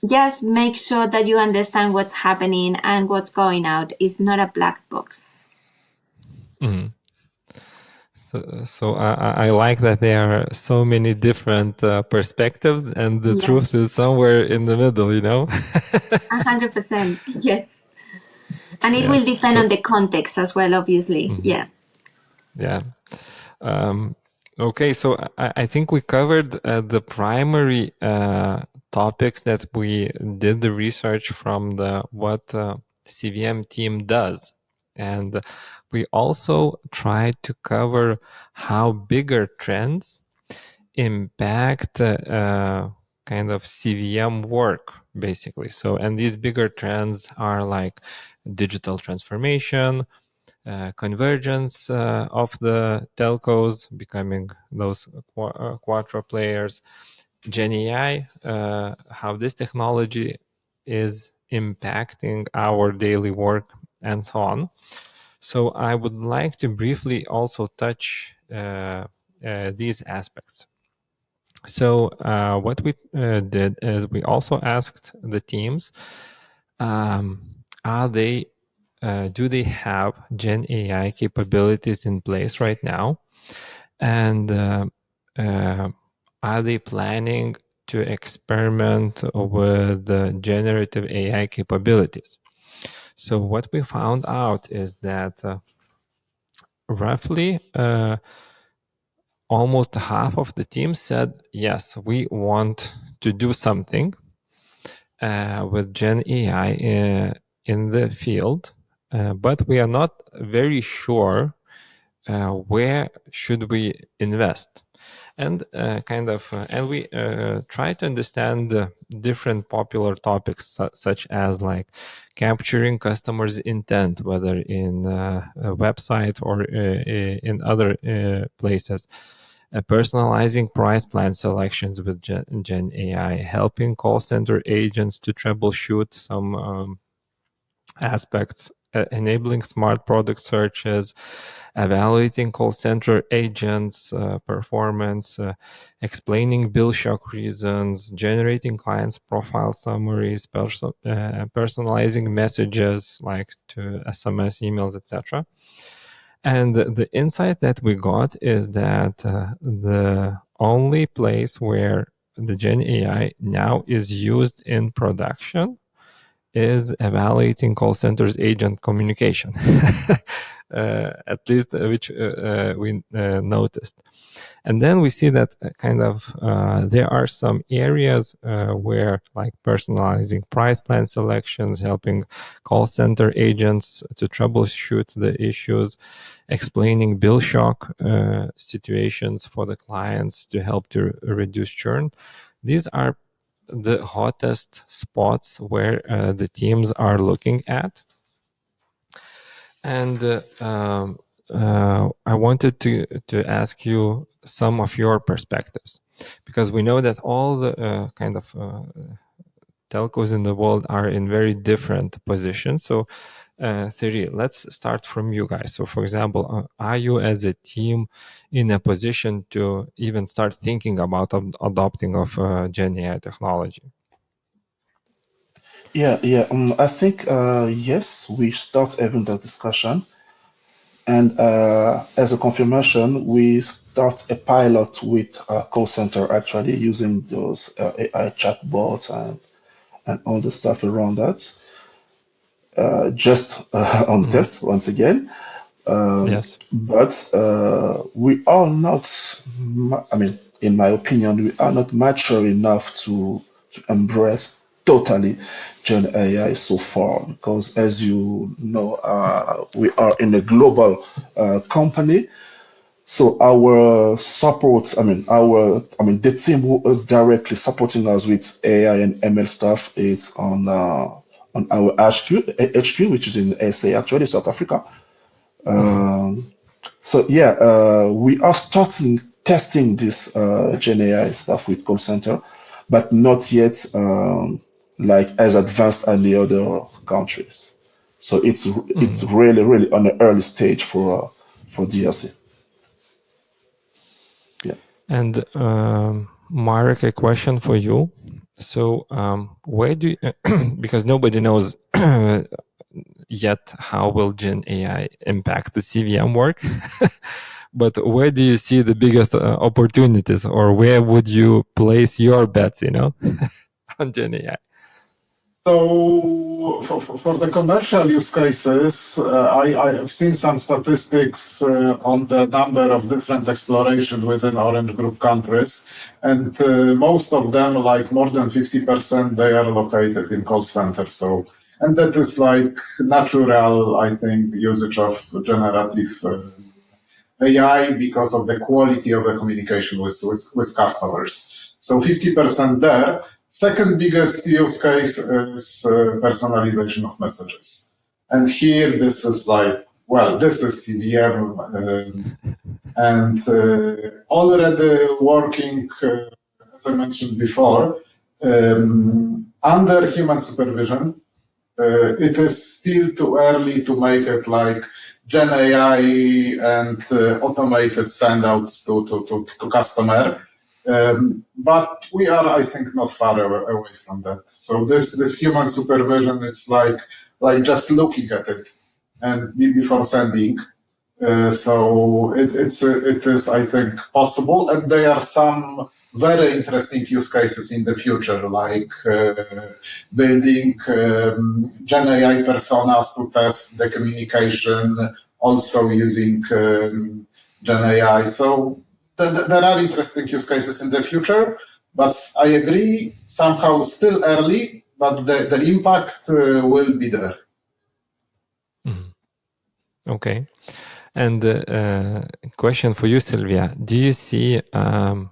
Speaker 2: just make sure that you understand what's happening and what's going out. It's not a black box.
Speaker 1: Mm. So I like that there are so many different perspectives, and the truth
Speaker 2: Yes,
Speaker 1: is somewhere in the middle,
Speaker 2: 100%. Yes. And it will
Speaker 1: Yes.
Speaker 2: depend on the context as well, obviously. Yeah.
Speaker 1: Yeah. Okay, so I think we covered the primary topics that we did the research from the what CVM team does. And we also tried to cover how bigger trends impact kind of CVM work, basically. So, and these bigger trends are like digital transformation, convergence of the telcos becoming those quattro players, Gen AI, how this technology is impacting our daily work, and so on. So I would like to briefly also touch these aspects. So what we did is we also asked the teams, are they do they have Gen AI capabilities in place right now? And are they planning to experiment with the generative AI capabilities? So what we found out is that roughly almost half of the team said, yes, we want to do something with Gen AI in the field, but we are not very sure where should we invest. and and we try to understand different popular topics such as like capturing customers' intent, whether in a website or in other places. Personalizing price plan selections with Gen AI, helping call center agents to troubleshoot some aspects, enabling smart product searches, evaluating call center agents' performance, explaining bill shock reasons, generating clients' profile summaries, personalizing messages like to SMS, emails, etc. And the insight that we got is that the only place where the Gen AI now is used in production is evaluating call centers agent communication, at least which we noticed. And then we see that there are some areas where, like personalizing price plan selections, helping call center agents to troubleshoot the issues, explaining bill shock situations for the clients to help to reduce churn. These are the hottest spots where the teams are looking at. And I wanted to ask you some of your perspectives, because we know that all the telcos in the world are in very different positions. So Thierry, let's start from you guys. So for example, are you as a team in a position to even start thinking about adopting of Gen AI technology?
Speaker 3: Yeah. I think yes, we start having that discussion, and as a confirmation, we start a pilot with a call center actually using those AI chatbots and all the stuff around that. Just on test once again.
Speaker 1: Yes.
Speaker 3: But we are not, I mean, in my opinion, we are not mature enough to embrace totally Gen AI so far, because as you know, we are in a global company. So our support, the team who is directly supporting us with AI and ML stuff, it's on our HQ, which is in SA, actually, South Africa. So yeah, we are starting testing this Gen AI stuff with call center, but not yet like as advanced as the other countries. So it's really on the early stage for DRC. Yeah.
Speaker 1: And Marek, a question for you. So where do you, because nobody knows yet how will Gen AI impact the CVM work, but where do you see the biggest opportunities, or where would you place your bets, on Gen AI?
Speaker 4: So for the commercial use cases, I have seen some statistics on the number of different explorations within Orange Group countries, and most of them, like more than 50%, they are located in call centers. So, and that is like natural, I think, usage of generative AI because of the quality of the communication with customers. So 50% there. Second biggest use case is personalization of messages. And here, this is like, well, this is CVM and already working, as I mentioned before, under human supervision. It is still too early to make it like Gen AI and automated send out to customer. But we are, I think, not far away from that. So this human supervision is like just looking at it and before sending. So it is, I think, possible, and there are some very interesting use cases in the future, like building Gen AI personas to test the communication, also using Gen AI. So there are interesting use cases in the future, but I agree, somehow still early, but the impact will be there.
Speaker 1: Okay. And question for you, Silvia: do you see how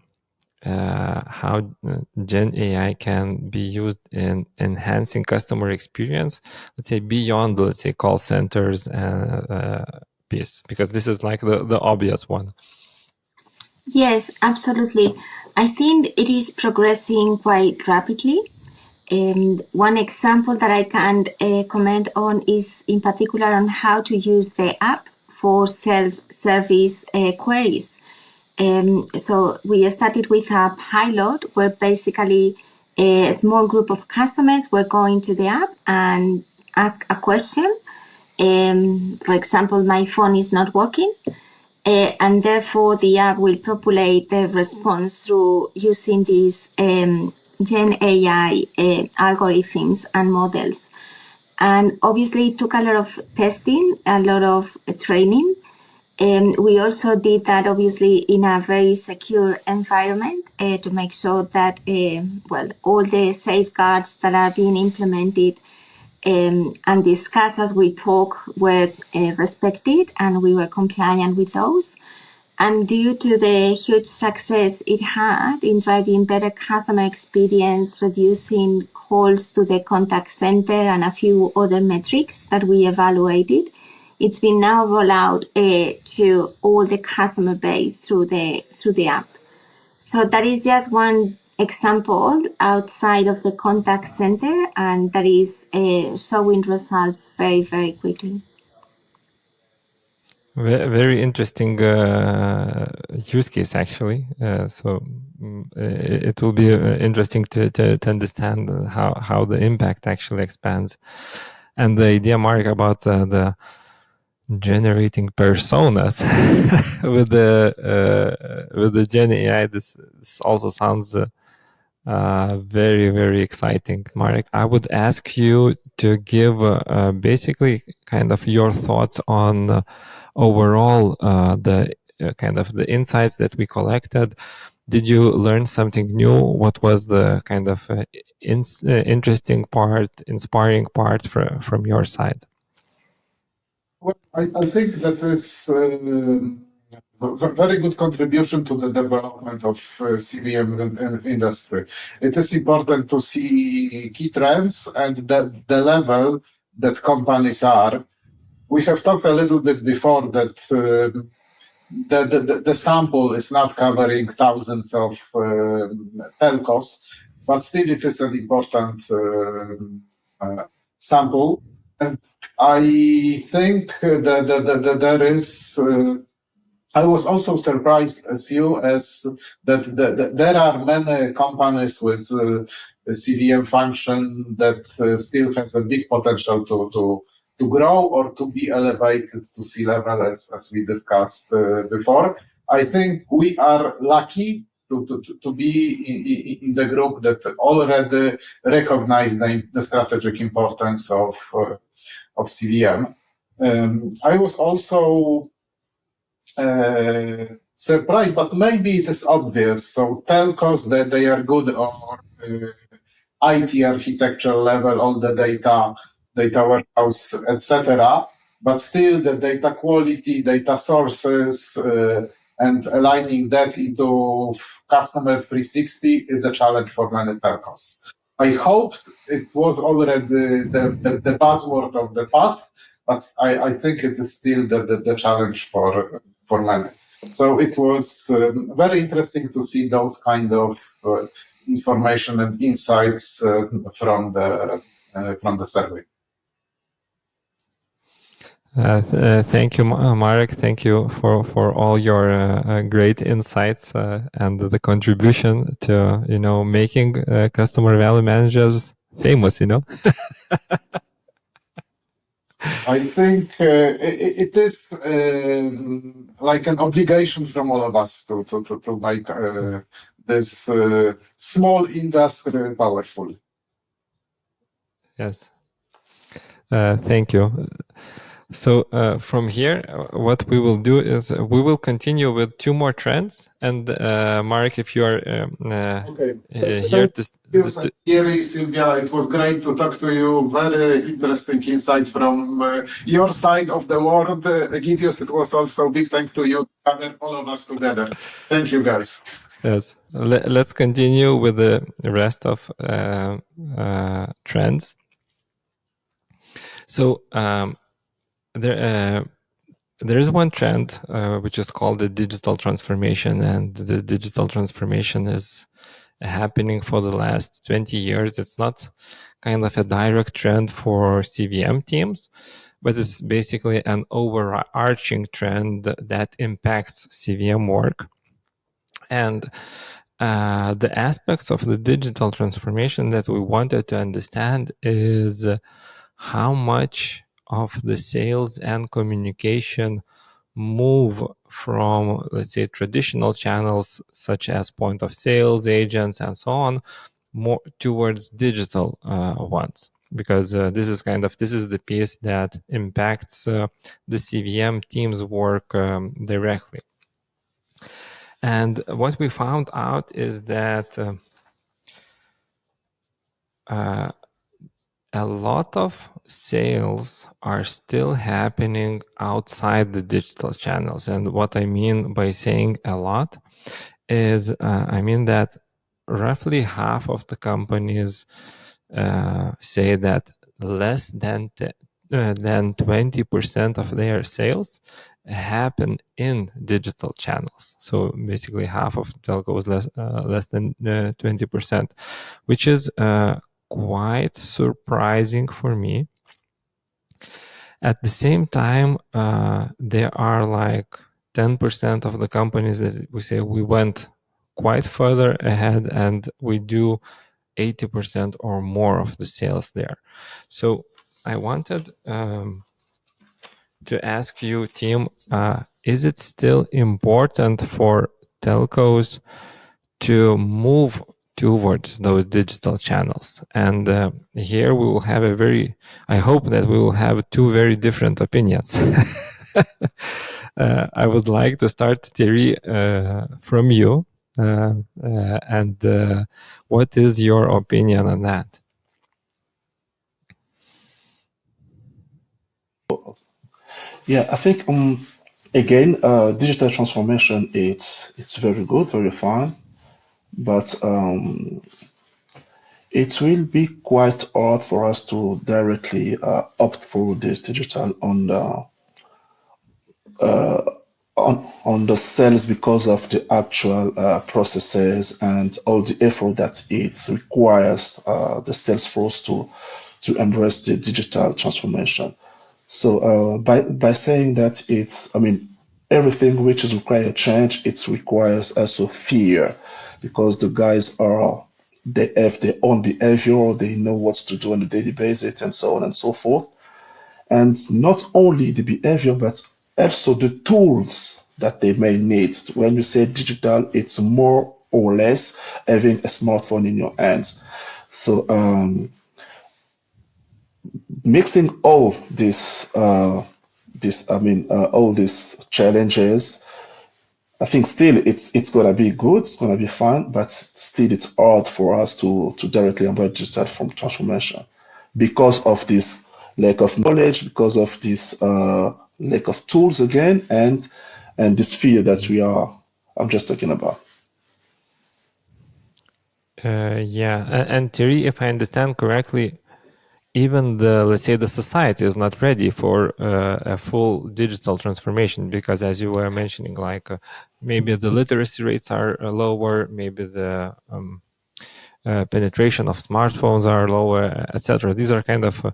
Speaker 1: Gen AI can be used in enhancing customer experience, let's say beyond, let's say, call centers and piece? Because this is like the obvious one.
Speaker 2: Yes, absolutely. I think it is progressing quite rapidly. One example that I can comment on is in particular on how to use the app for self-service queries. So we started with a pilot where basically a small group of customers were going to the app and ask a question. For example, my phone is not working. And therefore the app will populate the response through using these Gen AI algorithms and models. And obviously it took a lot of testing, a lot of training. We also did that obviously in a very secure environment to make sure that all the safeguards that are being implemented and discussed as we talk were respected, and we were compliant with those. And due to the huge success it had in driving better customer experience, reducing calls to the contact center, and a few other metrics that we evaluated, it's been now rolled out to all the customer base through the app. So that is just one example outside of the contact center, and that is showing results very, very quickly.
Speaker 1: Very interesting use case, actually. It will be interesting to understand how the impact actually expands. And the idea, Marek, about the generating personas with the Gen AI, this also sounds very, very exciting. Marek, I would ask you to give basically kind of your thoughts on overall the kind of the insights that we collected. Did you learn something new? What was the kind of interesting part, inspiring part from your side?
Speaker 4: Well, I think that is very good contribution to the development of CVM industry. It is important to see key trends and the level that companies are. We have talked a little bit before that the sample is not covering thousands of telcos, but still it is an important sample. And I think that there is. I was also surprised as you that there are many companies with a CVM function that still has a big potential to grow or to be elevated to C-level, as we discussed before. I think we are lucky to be in the group that already recognize the strategic importance of CVM. I was also surprised, but maybe it is obvious. So telcos, that they are good on IT architecture level, all the data warehouse, etc. But still, the data quality, data sources, and aligning that into customer 360 is the challenge for many telcos. I hope it was already the buzzword of the past, but I think it is still the challenge for many. So it was very interesting to see those kind of information and insights from the survey.
Speaker 1: Thank you, Marek. Thank you for all your great insights and the contribution to making customer value managers famous.
Speaker 4: I think it is like an obligation from all of us to make this small industry powerful.
Speaker 1: Yes. Thank you. So from here, what we will do is we will continue with 2 more trends. And Marek, if you are here to
Speaker 4: Thierry, Silvia, it was great to talk to you. Very interesting insight from your side of the world. Egidijus, it was also a big thank to you, and all of us together. Thank you, guys.
Speaker 1: Yes, let's continue with the rest of trends. So there is one trend which is called the digital transformation, and this digital transformation is happening for the last 20 years. It's not kind of a direct trend for CVM teams, but it's basically an overarching trend that impacts CVM work. And the aspects of the digital transformation that we wanted to understand is how much of the sales and communication move from, let's say, traditional channels such as point of sales, agents, and so on, more towards digital ones, because this is the piece that impacts the CVM team's work directly. And what we found out is that a lot of sales are still happening outside the digital channels. And what I mean by saying a lot is, I mean that roughly half of the companies say that less than 20% of their sales happen in digital channels. So basically half of telcos less than 20%, which is quite surprising for me. At the same time, there are like 10% of the companies that we say we went quite further ahead and we do 80% or more of the sales there. So I wanted to ask you, team, is it still important for telcos to move towards those digital channels? And here we will have I hope that we will have 2 very different opinions. I would like to start, Thierry, from you. And what is your opinion on that?
Speaker 3: Yeah, I think again, digital transformation it's very good, very fine, but it will be quite hard for us to directly opt for this digital on the sales because of the actual processes and all the effort that it requires the sales force to embrace the digital transformation. So by saying that everything which is required change, it requires also fear, because the guys they have their own behavior, they know what to do on a daily basis and so on and so forth. And not only the behavior, but also the tools that they may need. When you say digital, it's more or less having a smartphone in your hands. So mixing all all these challenges, I think still it's gonna be good, it's gonna be fun, but still it's hard for us to directly embrace digital from transformation because of this lack of knowledge, because of this lack of tools again, and this fear that I'm just talking about.
Speaker 1: Yeah, and Thierry, if I understand correctly, even let's say the society is not ready for a full digital transformation, because as you were mentioning, like maybe the literacy rates are lower, maybe the penetration of smartphones are lower, etc. These are kind of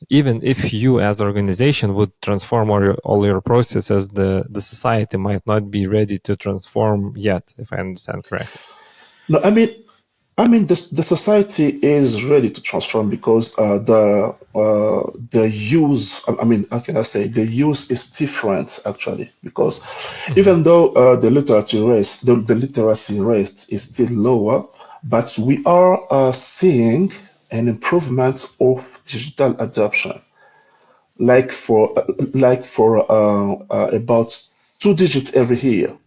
Speaker 1: even if you as organization would transform all your processes, the society might not be ready to transform yet, if I understand correctly.
Speaker 3: No, the society is ready to transform because the use. How can I say, the use is different actually, because even though the literacy rate is still lower, but we are seeing an improvement of digital adoption. like for about 2 digits every year.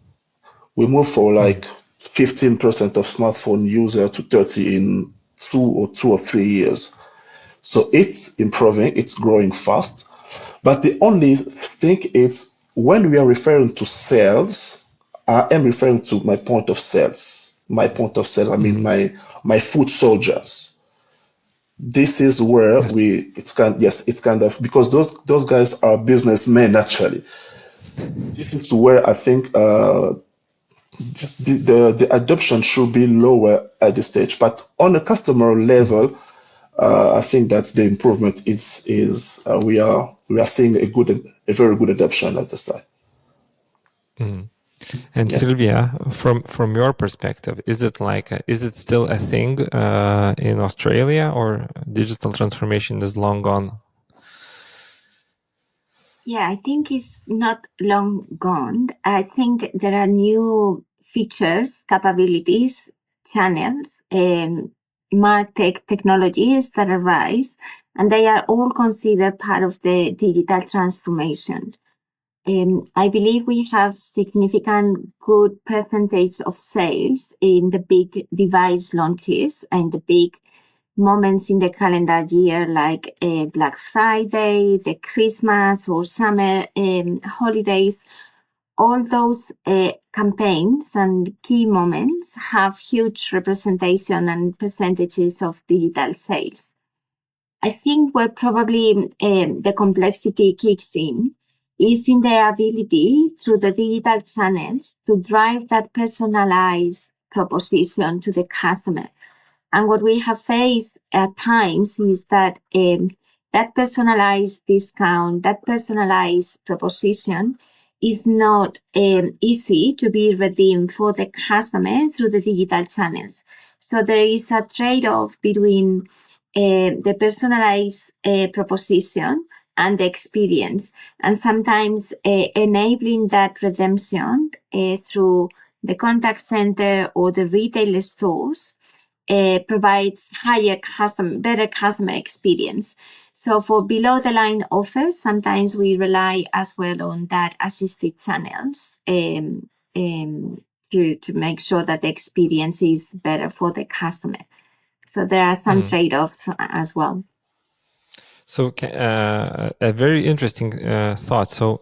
Speaker 3: We move for like 15% of smartphone user to 30 in 2 or 3 years. So it's improving, it's growing fast. But the only thing is when we are referring to sales, I am referring to my point of sales. My point of sales, I mean my foot soldiers. This is where
Speaker 1: Yes.
Speaker 3: it's kind of because those guys are businessmen actually. This is where I think the adoption should be lower at this stage, but on a customer level, I think that the improvement is we are seeing a very good adoption at this time.
Speaker 1: And
Speaker 3: Yeah.
Speaker 1: Silvia, from your perspective, is it still a thing in Australia, or digital transformation is long gone?
Speaker 2: Yeah, I think it's not long gone. I think there are new features, capabilities, channels, martech technologies that arise, and they are all considered part of the digital transformation. I believe we have significant good percentage of sales in the big device launches and the big moments in the calendar year, like Black Friday, the Christmas or summer holidays. All those campaigns and key moments have huge representation and percentages of digital sales. I think where probably the complexity kicks in is in the ability through the digital channels to drive that personalized proposition to the customer. And what we have faced at times is that that personalized discount, that personalized proposition is not easy to be redeemed for the customer through the digital channels. So there is a trade-off between the personalized proposition and the experience, and sometimes enabling that redemption through the contact center or the retail stores provides better customer experience. So for below the line offers, sometimes we rely as well on that assisted channels to make sure that the experience is better for the customer. So there are some trade-offs as well.
Speaker 1: So a very interesting thought. So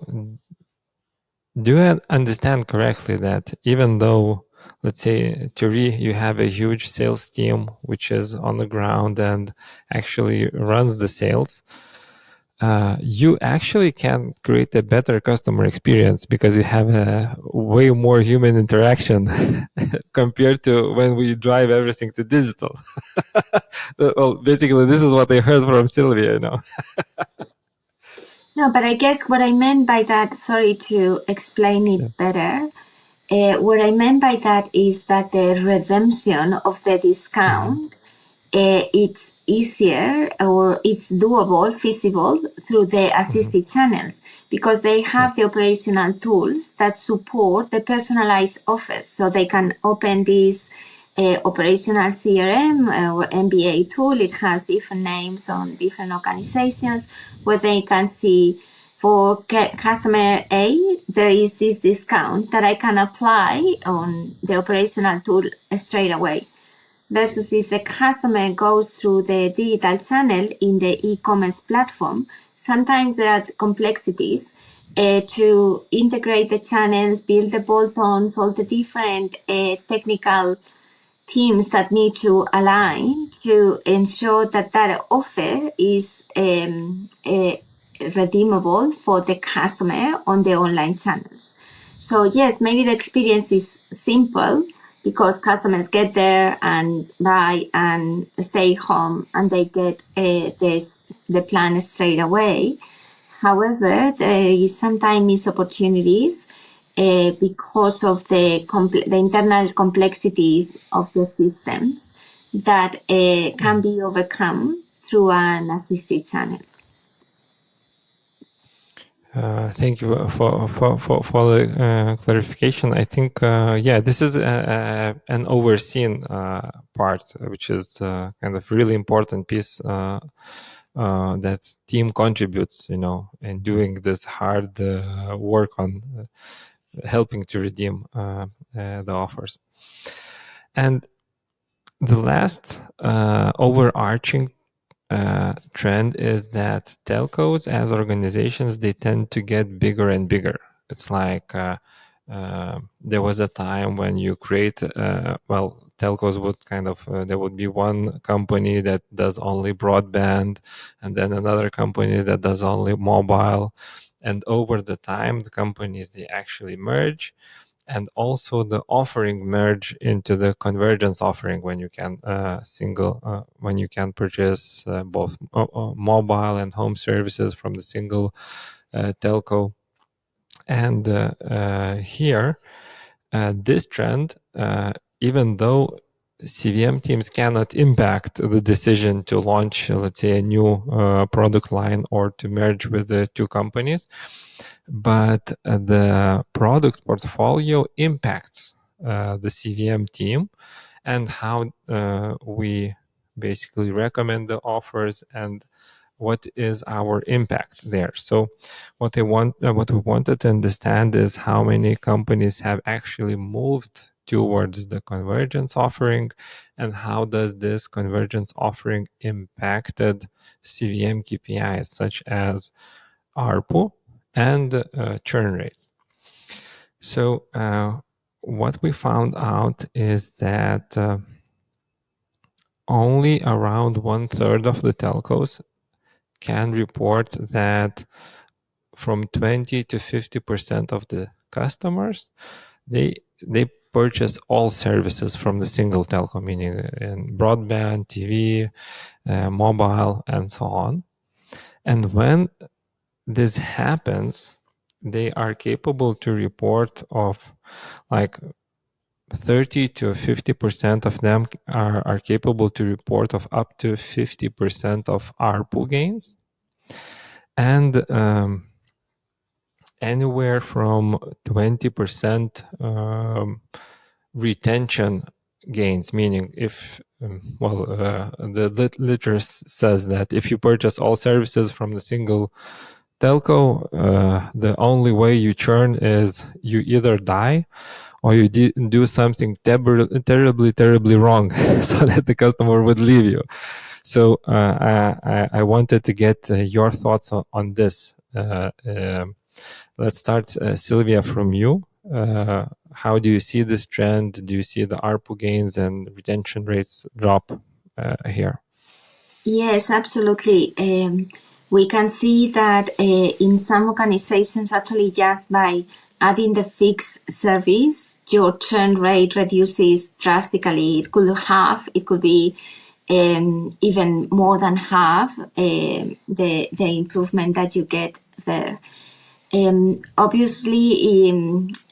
Speaker 1: do I understand correctly that even though, let's say, Thierry, you have a huge sales team which is on the ground and actually runs the sales, you actually can create a better customer experience because you have a way more human interaction compared to when we drive everything to digital. Well, basically, this is what I heard from Silvia, you know.
Speaker 2: No, but I guess what I meant by that, sorry to explain it better, what I meant by that is that the redemption of the discount, it's easier or it's doable, feasible through the assisted channels because they have the operational tools that support the personalized offers. So they can open this operational CRM or MBA tool. It has different names on different organizations where they can see for customer A, there is this discount that I can apply on the operational tool straight away. Versus if the customer goes through the digital channel in the e-commerce platform, sometimes there are complexities to integrate the channels, build the bolt-ons, all the different technical teams that need to align to ensure that that offer is redeemable for the customer on the online channels. So yes, maybe the experience is simple because customers get there and buy and stay home and they get the plan straight away. However, there is sometimes missed opportunities because of the internal complexities of the systems that can be overcome through an assisted channel.
Speaker 1: Thank you for the clarification. I think, this is an overseen part, which is kind of really important piece that team contributes, in doing this hard work on helping to redeem the offers. And the last overarching trend is that telcos as organizations, they tend to get bigger and bigger. It's like there was a time when you create, telcos would there would be one company that does only broadband, and then another company that does only mobile. And over the time, the companies, they actually merge. And also the offering merge into the convergence offering when you can when you can purchase both mobile and home services from the single telco. And here, this trend, even though CVM teams cannot impact the decision to launch, let's say, a new product line or to merge with the two companies, but the product portfolio impacts the CVM team and how we basically recommend the offers and what is our impact there. So what we wanted to understand is how many companies have actually moved towards the convergence offering, and how does this convergence offering impacted CVM KPIs such as ARPU and churn rates. So what we found out is that only around 1/3 of the telcos can report that from 20 to 50% of the customers, they purchase all services from the single telco, meaning in broadband, TV, mobile, and so on. And when this happens, they are capable to report of like 30 to 50% of them are capable to report of up to 50% of ARPU gains, and anywhere from 20% retention gains, meaning if the literature says that if you purchase all services from the single telco, the only way you churn is you either die or you do something terribly wrong so that the customer would leave you. So I wanted to get your thoughts on this. Let's start, Silvia, from you. How do you see this trend? Do you see the ARPU gains and retention rates drop here?
Speaker 2: Yes, absolutely. We can see that in some organizations, actually, just by adding the fixed service, your churn rate reduces drastically. It could be even more than half the improvement that you get there. Obviously,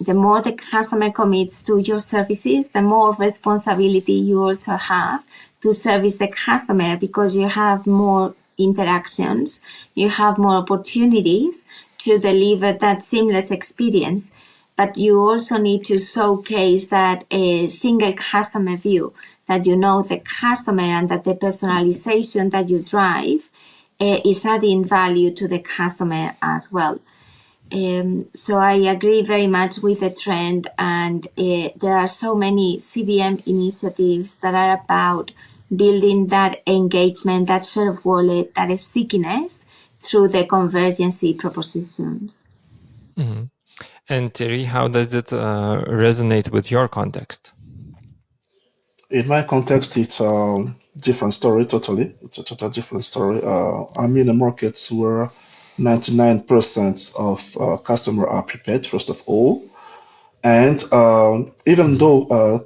Speaker 2: the more the customer commits to your services, the more responsibility you also have to service the customer, because you have more interactions, you have more opportunities to deliver that seamless experience. But you also need to showcase that a single customer view, that you know the customer and that the personalization that you drive is adding value to the customer as well. So I agree very much with the trend, and there are so many CVM initiatives that are about building that engagement, that share of wallet, that stickiness through the convergence propositions.
Speaker 1: Mm-hmm. And Thierry, how does it resonate with your context?
Speaker 3: In my context, it's a different story totally. It's a total different story. I'm in a market where 99% of customers are prepaid, first of all. And even though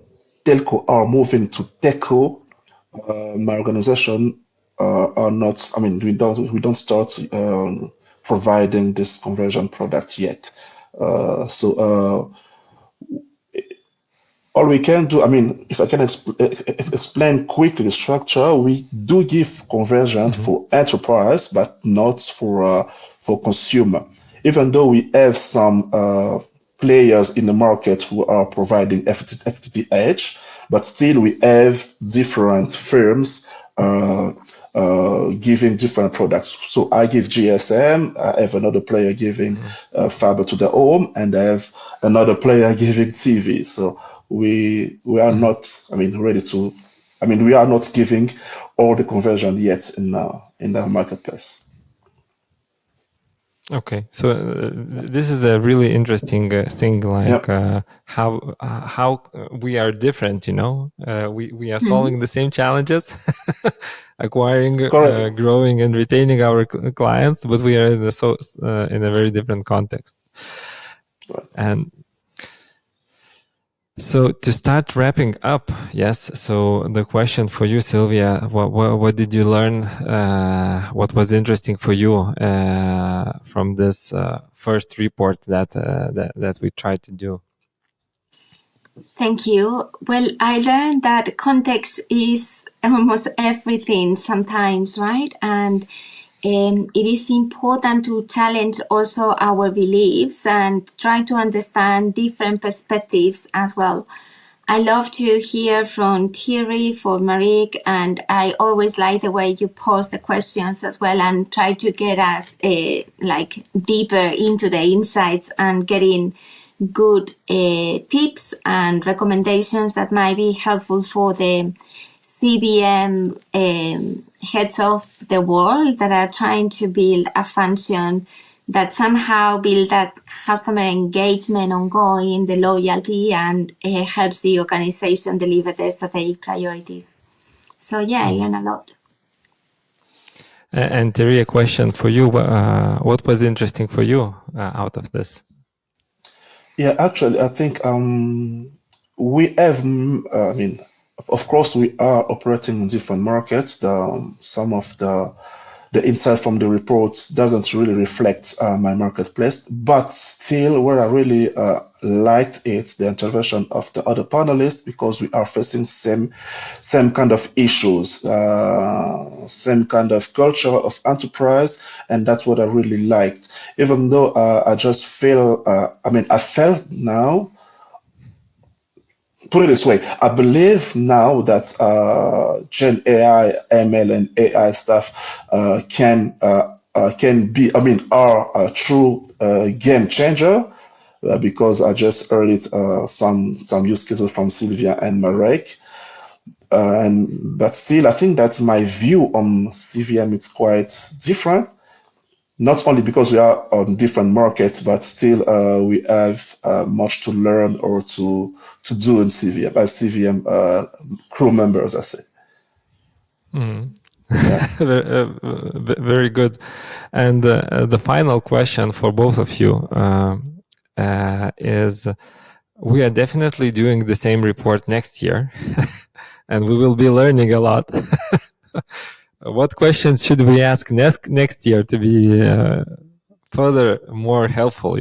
Speaker 3: telco are moving to techo, my organization are not. I mean, we don't start providing this conversion product yet. So all we can do, I mean, if I can explain quickly the structure, we do give conversion for enterprise, but not for consumer. Even though we have some players in the market who are providing FTTH, but still we have different firms giving different products. So I give GSM, I have another player giving fiber to the home, and I have another player giving TV. So we are not, ready to, we are not giving all the conversion yet in the marketplace.
Speaker 1: Okay, so this is a really interesting thing, like how we are different. We are solving the same challenges, acquiring, growing, and retaining our clients, but we are in a very different context.
Speaker 3: Right.
Speaker 1: And so to start wrapping up, yes. So the question for you, Silvia, what did you learn? What was interesting for you from this first report that we tried to do?
Speaker 2: Thank you. Well, I learned that context is almost everything sometimes, right? And it is important to challenge also our beliefs and try to understand different perspectives as well. I love to hear from Thierry, for Marek, and I always like the way you pose the questions as well and try to get us deeper into the insights and getting good tips and recommendations that might be helpful for the CVM heads of the world that are trying to build a function that somehow build that customer engagement ongoing, the loyalty, and helps the organization deliver their strategic priorities. So I learned a lot.
Speaker 1: And Thierry, a question for you. What was interesting for you out of this?
Speaker 3: Yeah, actually, I think we have, of course, we are operating in different markets. Some of the insight from the report doesn't really reflect my marketplace, but still where I really liked it, the intervention of the other panelists, because we are facing same kind of issues, same kind of culture of enterprise, and that's what I really liked. Even though I just feel, I felt now, put it this way, I believe now that Gen AI, ML, and AI stuff can be, are a true game changer, because I just heard it, some use cases from Silvia and Marek. But still, I think that my view on CVM is quite different. Not only because we are on different markets, but still we have much to learn or to do in CVM, as CVM crew members, I say.
Speaker 1: Very good. And the final question for both of you is, we are definitely doing the same report next year, and we will be learning a lot. What questions should we ask next year to be further more helpful,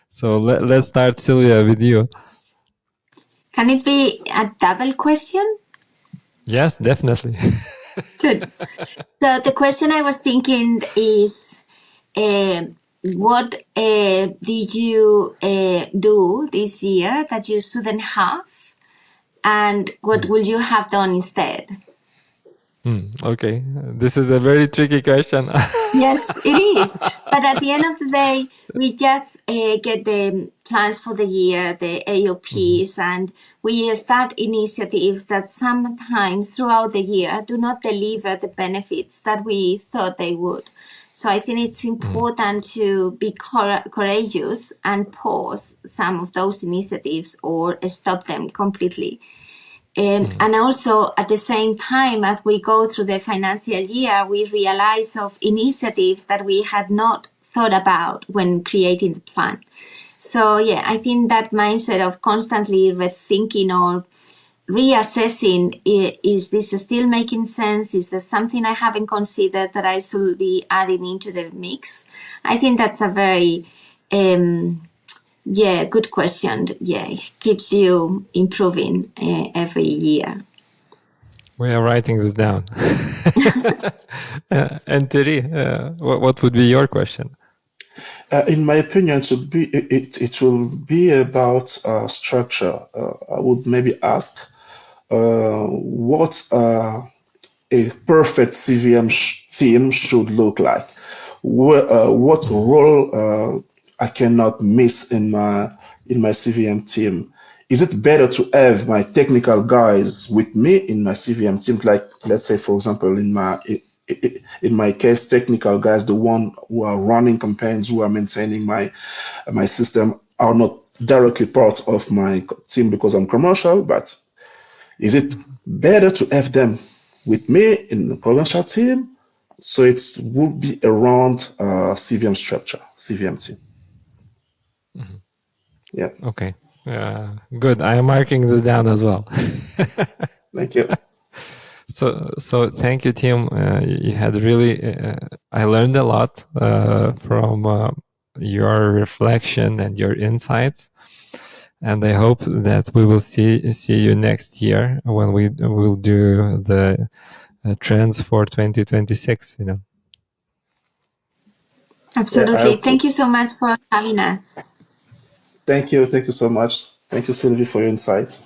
Speaker 1: So let's start, Silvia, with you.
Speaker 2: Can it be a double question?
Speaker 1: Yes, definitely.
Speaker 2: Good. So the question I was thinking is, what did you do this year that you shouldn't have? And what will you have done instead?
Speaker 1: Okay, this is a very tricky question.
Speaker 2: Yes, it is. But at the end of the day, we just get the plans for the year, the AOPs, and we start initiatives that sometimes throughout the year do not deliver the benefits that we thought they would. So I think it's important to be courageous and pause some of those initiatives or stop them completely. And also at the same time, as we go through the financial year, we realize of initiatives that we had not thought about when creating the plan. So I think that mindset of constantly rethinking or reassessing, is this still making sense? Is there something I haven't considered that I should be adding into the mix? I think that's a very good question. It keeps you improving every year.
Speaker 1: We are writing this down. And Thierry, what would be your question?
Speaker 3: In my opinion, it will be about structure. I would maybe ask what a perfect CVM team should look like. What role I cannot miss in my CVM team? Is it better to have my technical guys with me in my CVM team? Like, let's say, for example, in my case, technical guys, the one who are running campaigns, who are maintaining my system, are not directly part of my team because I'm commercial, but is it better to have them with me in the commercial team? So it would be around CVM structure, CVM team. Yeah.
Speaker 1: Okay. Good. I am marking this down as well.
Speaker 3: Thank you.
Speaker 1: So thank you, Tim. You had really, I learned a lot from your reflection and your insights. And I hope that we will see you next year when we will do the trends for 2026,
Speaker 2: Absolutely.
Speaker 3: Yeah,
Speaker 2: Thank you so much for having us.
Speaker 3: Thank you so much. Thank you, Sylvie, for your insight.